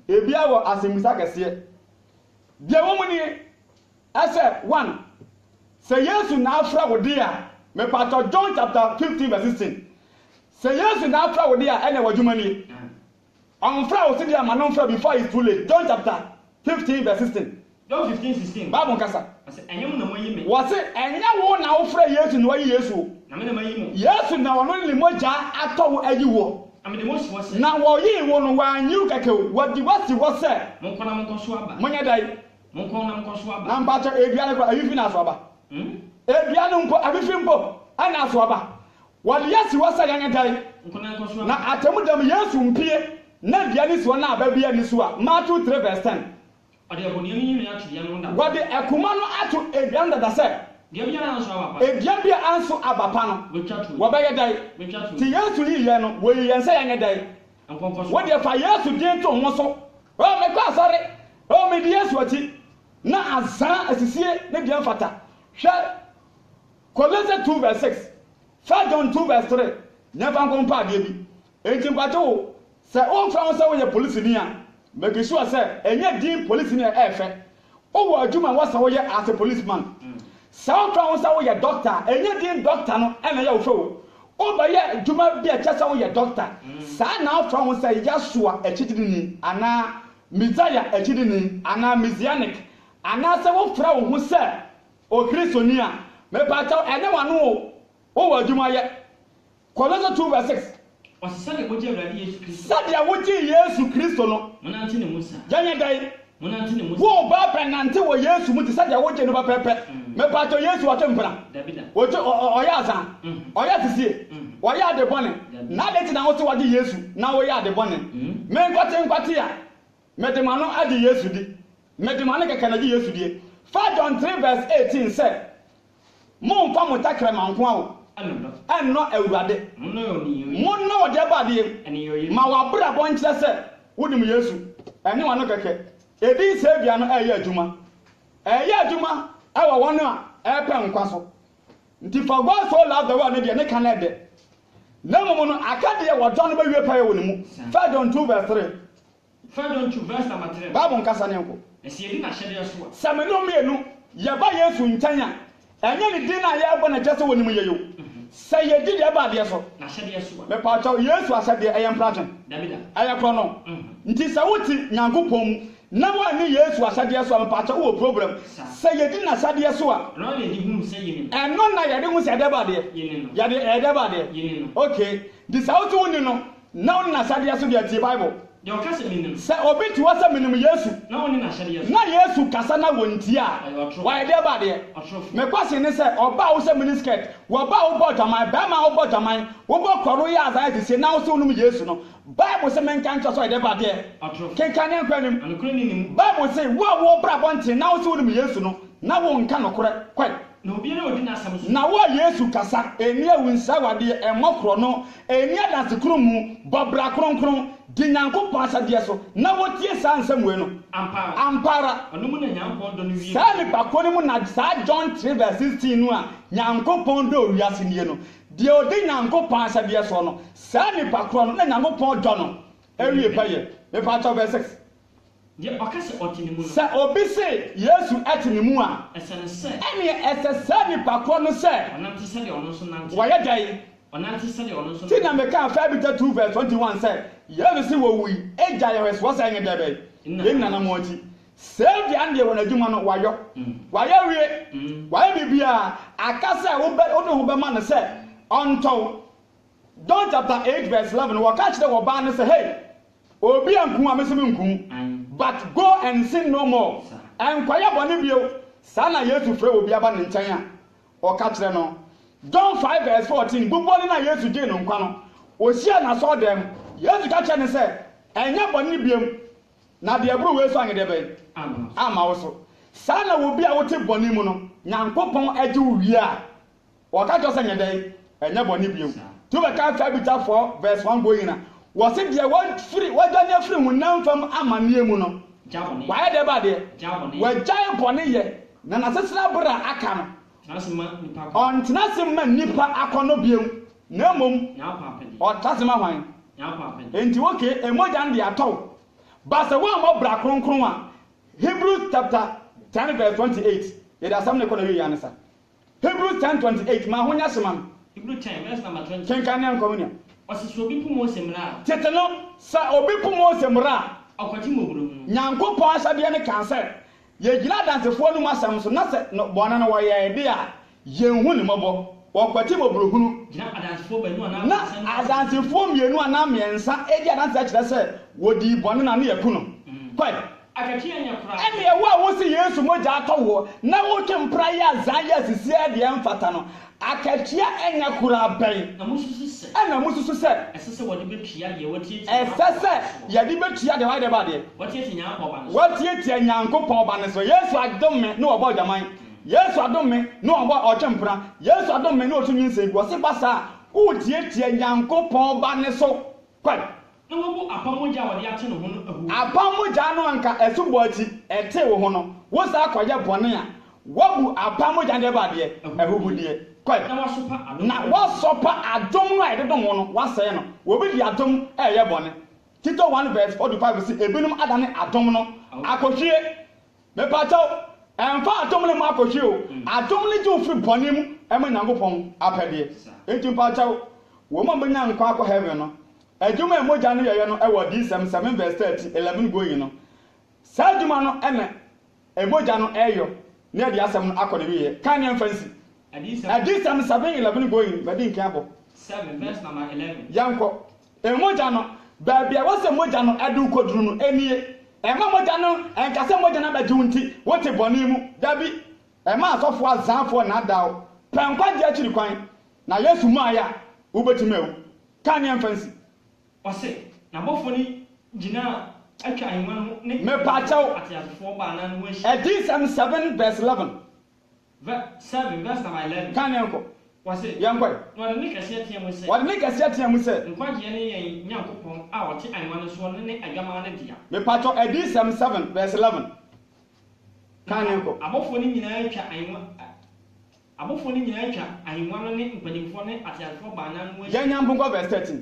ebia wo asemisa kese de wo mu ni ase 1 say Yesu na afra wo de a me pastor John chapter 15 verse 16 say Yesu na afra wo de a ene wadwuma ni on fra wo se de ma no fra before it's too late. John chapter 15 verse 16 John 15:16 Bible kasa ase enyem na moyi me wo se enya wo na wo fra Yesu na wo Yesu na me na mayi mu Yesu na wono ni moja atọ ayi wo amede mo si wo se na wo yi wo no wa nyu keke wo di wasi wo se mo nkona mo nkoso aba monya dai mo nkona mo nkoso aba na mpa cho edua ne ayifi na so aba edua no mpo abifi mpo ana so aba wo di yasi wo se yanya dai nkona nkoso aba na atemu dam Yesu mpie na bia ni so na aba bia ni so a Matthew 3 verse 10 ade aboni yin yin atu ya no da wo di ekuma no ato edua no da se de bia na so aba edua bia anso abapa no we twatu wo ba ye dai we twatu ti Yesu yi ye no wo yi yense yanya dai nkonkoso wo de fa Yesu din to ho so o me kwa sare o me di Yesu ati na azan asisie ne dia fata hwe Colossians 2 verse 6 1 John 2 verse 3 never compare de bi enti mpato se o fra so wo ye police ni a make sure say enye din police ni e fe o wo adwuma wo sa wo ye as a policeman se o fra so wo ye doctor enye din doctor no e na ye wo fe o ba ye adwuma bi a cha sa wo ye doctor sa na o fra wo say Yasua echidini ana Mizaya echidini ana Messianic ana se wo fra wo hu se o Kristoni a me pa cha ene wanu o wo adwuma ye Colossians 2 verse 6 wasade mo je Awurade Yesu Kristo sadia wo ji Yesu Kristo no monante ne musa janye dai monante ne musa wo ba penante wo Yesu mu ti sadia wo je no ba pepe me pa cho Yesu wato mpra Davida wo je oya azan oya tisie oya de bone na de ti na wo ti wadi Yesu na wo ya de bone me nkwate a me de mano adi Yesu di me de mano keke na di Yesu di 1 John 3 verse 18 say mo nfa mo takra manko awo enno Awurade monno wo de ba de ma wa bra bo nkyere se wodim Yesu ene wano keke edi se bia no eye adwuma awa wono a epe nkwa so nti for God so love the world ne de ne kan ede na mo no akade wo don ba wie pae wo ne mu 1 John 2 verse 3 1 John 2 verse number 3 Bible nkasa ne nko esi edi na hyede so a sameno mienu ye ba Yesu ntanya enye ne din na ye abo na kyese wo ne mu yeyo say ye did ya ba de so na hyede so me pa cho Yesu asade eyem praten Davida aya kro no nti sa wuti Nyankopon mu na wa ni Yesu asade so me pa cho wo problem say ye did na asade so a no le di hu say ye ni eno na ye de hu say de ba de ye de e de ba de okay di sa wuti woni no na woni na asade so de ti Bible de o kase minim say obi ti wa say minim Yesu na woni na hyede so na Yesu kasa na wonti a wa de ba de me kwase ni say oba wo say miniskirt wo ba wo bo jaman ba ma wo bo jaman wo bo koro ya azan ti say na wo say onum Yesu no Bible say men kan so de ba de ken kan en kwanim anokro ni nim Bible say wo bra bonte na wo say onum Yesu no na wo nka nokore kwai na obi na odi na asam so na wo Yesu kasa eni awunsa wade emokro no eni adanse kromu bobra kronkron di Nyankopon asade so na wo tie sa ansam we no ampara onumu na Nyankopon do no wi sa ni pakoni mu na sa John 3 verse 16 no a Nyankopon do wiase nie no de odi Nyankopon asade so no sa ni pakro no na Nyankopon do no ewie paye me pa cha verse 6 de okase otini mu no sa obi se Yesu atini mu a esene se eni esese ni pakro no se onante se de ono so nante waya dai onante se de ono so ti na me ka fa bi 2 verse 21 say Yesu se wo wi eja ye wes wasa nye debe ye nana mo ti save and de wona djuma no wayo wayo wie wayo bibia akasa wo be odo ho be ma no say onto John chapter 8 verse 11 wo ka kire wo ba no say hey obi anku amesemi nku but go and sin no more and kwaya bone bio sana Yesu frɛ obi aba ne nkyɛn a o ka kire no John 5 verse 14 gbogbo ni na Yesu je no nkwa no o hia na so dem Yesu ka kire ne sɛ enye bone biem na de aburu we so angede be ama wo so sana obi a wote bone mu no Nyankopɔn agye wo wi a o ka kire sɛ nyede enye bone biem to be ka fa bi ta 4 verse 1 going na wo se de wo free wo dane free mu namfam amanie mu no why the body where giant pony na sesra bra aka no on tenasema nipa akono biem na mom o tasema hwan enti okay emoja ndi atọ basa wa mo bra kronkron a Hebrews chapter 10 verse 28 ye da samne kono wi anasa Hebrews 10:28 ma honya semam Hebrews 10 verse number 20 kenkan ne nkomunia osiso obi pu Mose mra teteno sa obi pu Mose mra akwati mogoro nyankopon asade ne kanse ye gina dansefo no masam so na se bona no wo ye de a yenhu ne mobo wakwati mobrohunu gina adansefo banu na adansefo mienu ana miensa edi adanse akire se wodi bone na ne yaku no kwai akati anya kura ene ye wa wo se Yesu moja atọwo na wo kempra ya zaya sisi ade emfata no akatia enya kura ben na mususu se ana mususu se esese wodi betua ye wotie esese ye di betua de wa de ba de wotie tinya akọba no wotie tie nyankopon ba ne so Yesu adom me no obo jaman Yesu adom me no obo ochempra Yesu adom me no otumi nsegu se basa wotie tie nyankopon ba ne so kwai na wo apamoja wodi ate no ho no ahu apamoja no anka esubo ati ete wo ho no wo sa akoye bone a wabu apamoja de ba de ahubudie kwai na wasopa adom no ede dom no waseye no wo bi di adom eye bone Tito 1 verse 45 say ebinum adane adom no akohwie me pato emfa adom no akohwie o adom no je ofri bone mu ema nyankopon apede enti pato wo ma benya nkwa akọ heaven no adwuma emoja no yeye no e wo Dsem 7 verse 30 11 going no sa adwuma no ene emoja no eyo na de asem no akọ ne wiye kan ne mfansi Dsem 7 11 going badi nkan abo 7 verse number 11 yanko emoja no baabia wose moja no adu koduru no enie ema moja no enkase moja na baju nti wote boni mu dabi ema asofo azanfo na daw pankwa di akiri kwan na Yesu mu aya ubetimewu kan ne mfansi ose na bofo ni gina atwa ahima no ne me pachaw atiasofo ba na no wahi Dsem 7 verse 11 7 verse number 11 kan ne nko wase yankwa wọ́n ní kẹsí ẹtì ẹmu sẹ. wọ́n ní kẹsí ẹtì ẹmu sẹ. nkwagye ne yẹn Nyankopɔn a ɔte anwa no so ne adwama no dia. me pato Dsem 7 verse 11 kan ne nko abɔfo ni nyinaa atwa anwa abɔfo ni nyinaa atwa anwa no ne mpanimfo ne atiasofo baana no wahi. yan nyampon verse 13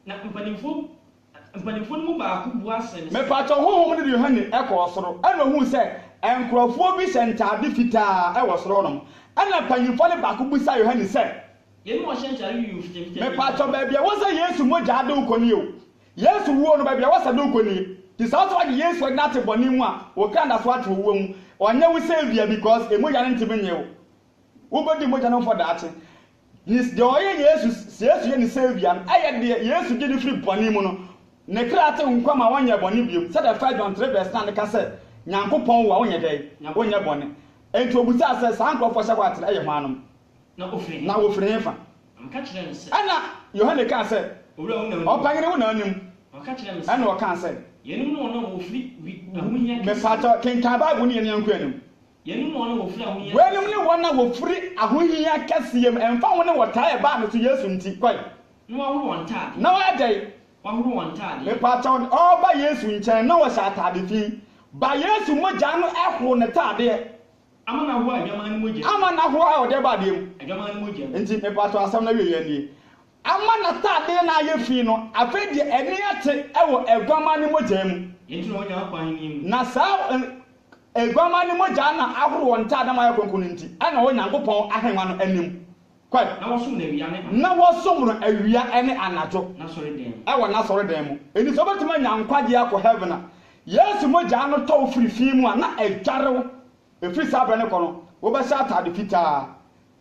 na mpanimfo no mu baako bu asɛm. me pato honhom ne de Yohane ɛkɔ soro ɛna hu sɛ enkrofo bi sentade fitaa ɛwɔ soro no ana panyimfo ne baako busa Yohane sɛ yenu ɔhyɛ nkyare yu fitaa me pato baabia wo sɛ Yesu moja ade ukoni o Yesu wuo no baabia wo sɛ de ukoni ti sa so ade Yesu na te boni mu a wo kanda so ate wo mu ɔnyɛ wo savior because emoja ne ntime nyew wo bodi moja no for that nis de ɔyɛ Yesu ye ni savior ayɛ de Yesu gidi free boni mu no ne krate nkwa ma wonyɛ boni biem sɛ the 5 John 3 verse 9 ka sɛ Nyankopɔn wa wonyɛ dɛ wonyɛ boni enti obusa sɛ saa nkrofo hyɛ kwa atre ɛyɛ hwanom na ofiri hefa amka kyerɛ nsɛ ana Yohane ka sɛ owura wo na ɔpangere wo na anim amka kyerɛ nsɛ ana ɔka sɛ yenum no na ofiri ahohia me pato kenkan Bible ne yɛn anim yenum no na ofiri ahohia wenum ne wɔn na wofiri ahohia kɛseyem ɛmfa wo ne wɔtae ba no so Yesu nti kwai no ahoro wɔn taade na wɔadai ahoro wɔn taade me pato ɔba Yesu nkyɛn na wɔhyɛ atade fi ba Yesu mogya no ɛhoro ne taade ama na ho adwama no mogya ama na ho a ɔde ba de mu adwama no mogya nti me pato asɛm na wie yɛ nie ama na taade na ayɛ fi no afei de ɛne ate ɛwɔ ɛgwama ne mogya mu yɛnti na ɔnya akwan ni mu na saa ɛgwama ne mogya na ahoro wɔn taade ma yɛ konkono nti ɛna wɔ Nyankopɔn ahengua no anim kwai na wɔsom na awia ne na wɔsom no awia ne anadwo na sɔre dan ɛwɔ na sɔre dan mu eni so betuma nyankwagye akɔ heaven a Yesu mogya no tɔw firi fi mu a na ɛdwarew efiri saa bere ne kɔ no wobɛhyɛ atade fitaa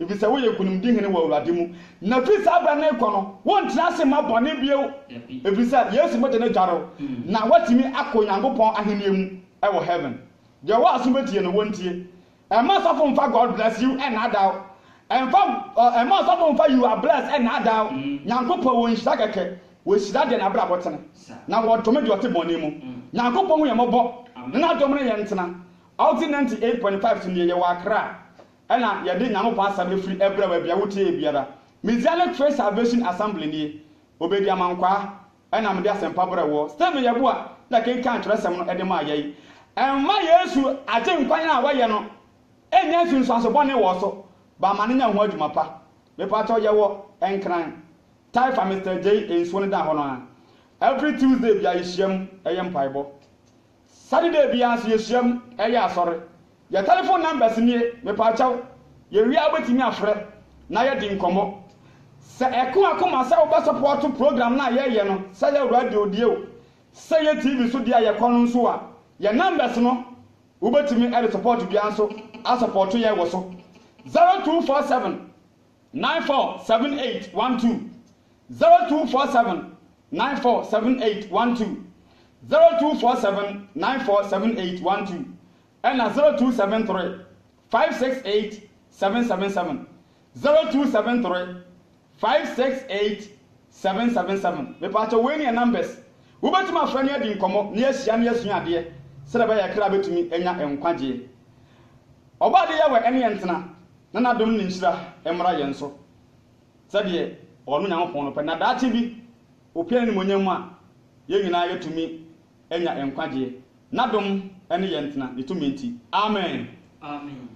efi sɛ woyɛ kunimdi hene wɔ Awurade mu na firi saa bere ne kɔ no wɔntena ase ma bɔne bio efi sɛ Yesu mogya no dwarew na watimi akɔ Nyankopɔn ahenni mu ɛwɔ heaven deɛ wɔ aso betie no wɔntie ɛma sɔfo mfa God bless you ɛna adaw ɛma sɔfo mfa you are blessed ɛna adaw Nyankopɔn wɔ nhyira kɛkɛ wɔ hyira deɛ na abra bɔtene na wɔdome deɛ ɔte bɔne mu Nyankopɔn ho yɛ mɔbɔ na adom ne yɛ ntena Audi 98.5 to near Wakra. And I did now pass a free everywhere. Be able to be Messianic Faith Salvation Assembly. Obedia Mankwa, and I'm there some Pabra war. Stay me, Yabua, na kenkan kyerɛsɛm no ɛde ma yɛyi ɛmma yesu agye nkwan a wɔyɛ no ɛnyɛ nsunsuansobɔne wɔ so ba ama no nya ho adwuma pa mepatɔ yɛwɔ ɛnkran taifa Mr. J nsuo no da hɔ no a every Tuesday bia yɛhyiam ɛyɛ mpaebɔ Saturday bia nso yɛhyiam ɛyɛ asɔre yɛ telephone numbers nie mepatɔ yɛwia wobɛtumi afrɛ na yɛdi nkɔmmɔ sɛ ɛko akoma sɛ wobɛ support program na yɛyɛ no sɛ yɛ radio die o sɛ yɛ TV so deɛ yɛkɔ no nso a yɛ numbers no wobɛtumi ɛde support bia nso a support yɛ wɔ so 0247 947812 0247 947812 0247 947812 ɛna 0273 568 777 0273 568 777 mepatɔ wei ne numbers wobɛtumi afrɛ ne adi nkɔmmɔ ne ahyia ne asua adeɛ sɛdeɛ bɛyɛ kra bɛtumi anya nkwagyeɛ ɔbaade yɛwɔ ɛne yɛntena na nadom ne nhyira mmra yɛn so sɛdeɛ ɔno Nyankopɔn no pɛ na daakye bi opia ne monyam a yɛn nyinaa yɛtumi anya nkwagyeɛ nadom ɛne yɛntena ne tumi nti amen Amen.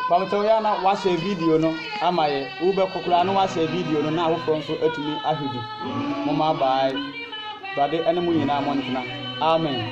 Pamto ya na wase video no amaye ube kokura no wase video no na ahofo nso atumi ahudi mama bye bade ene mu nyina mo ntena amen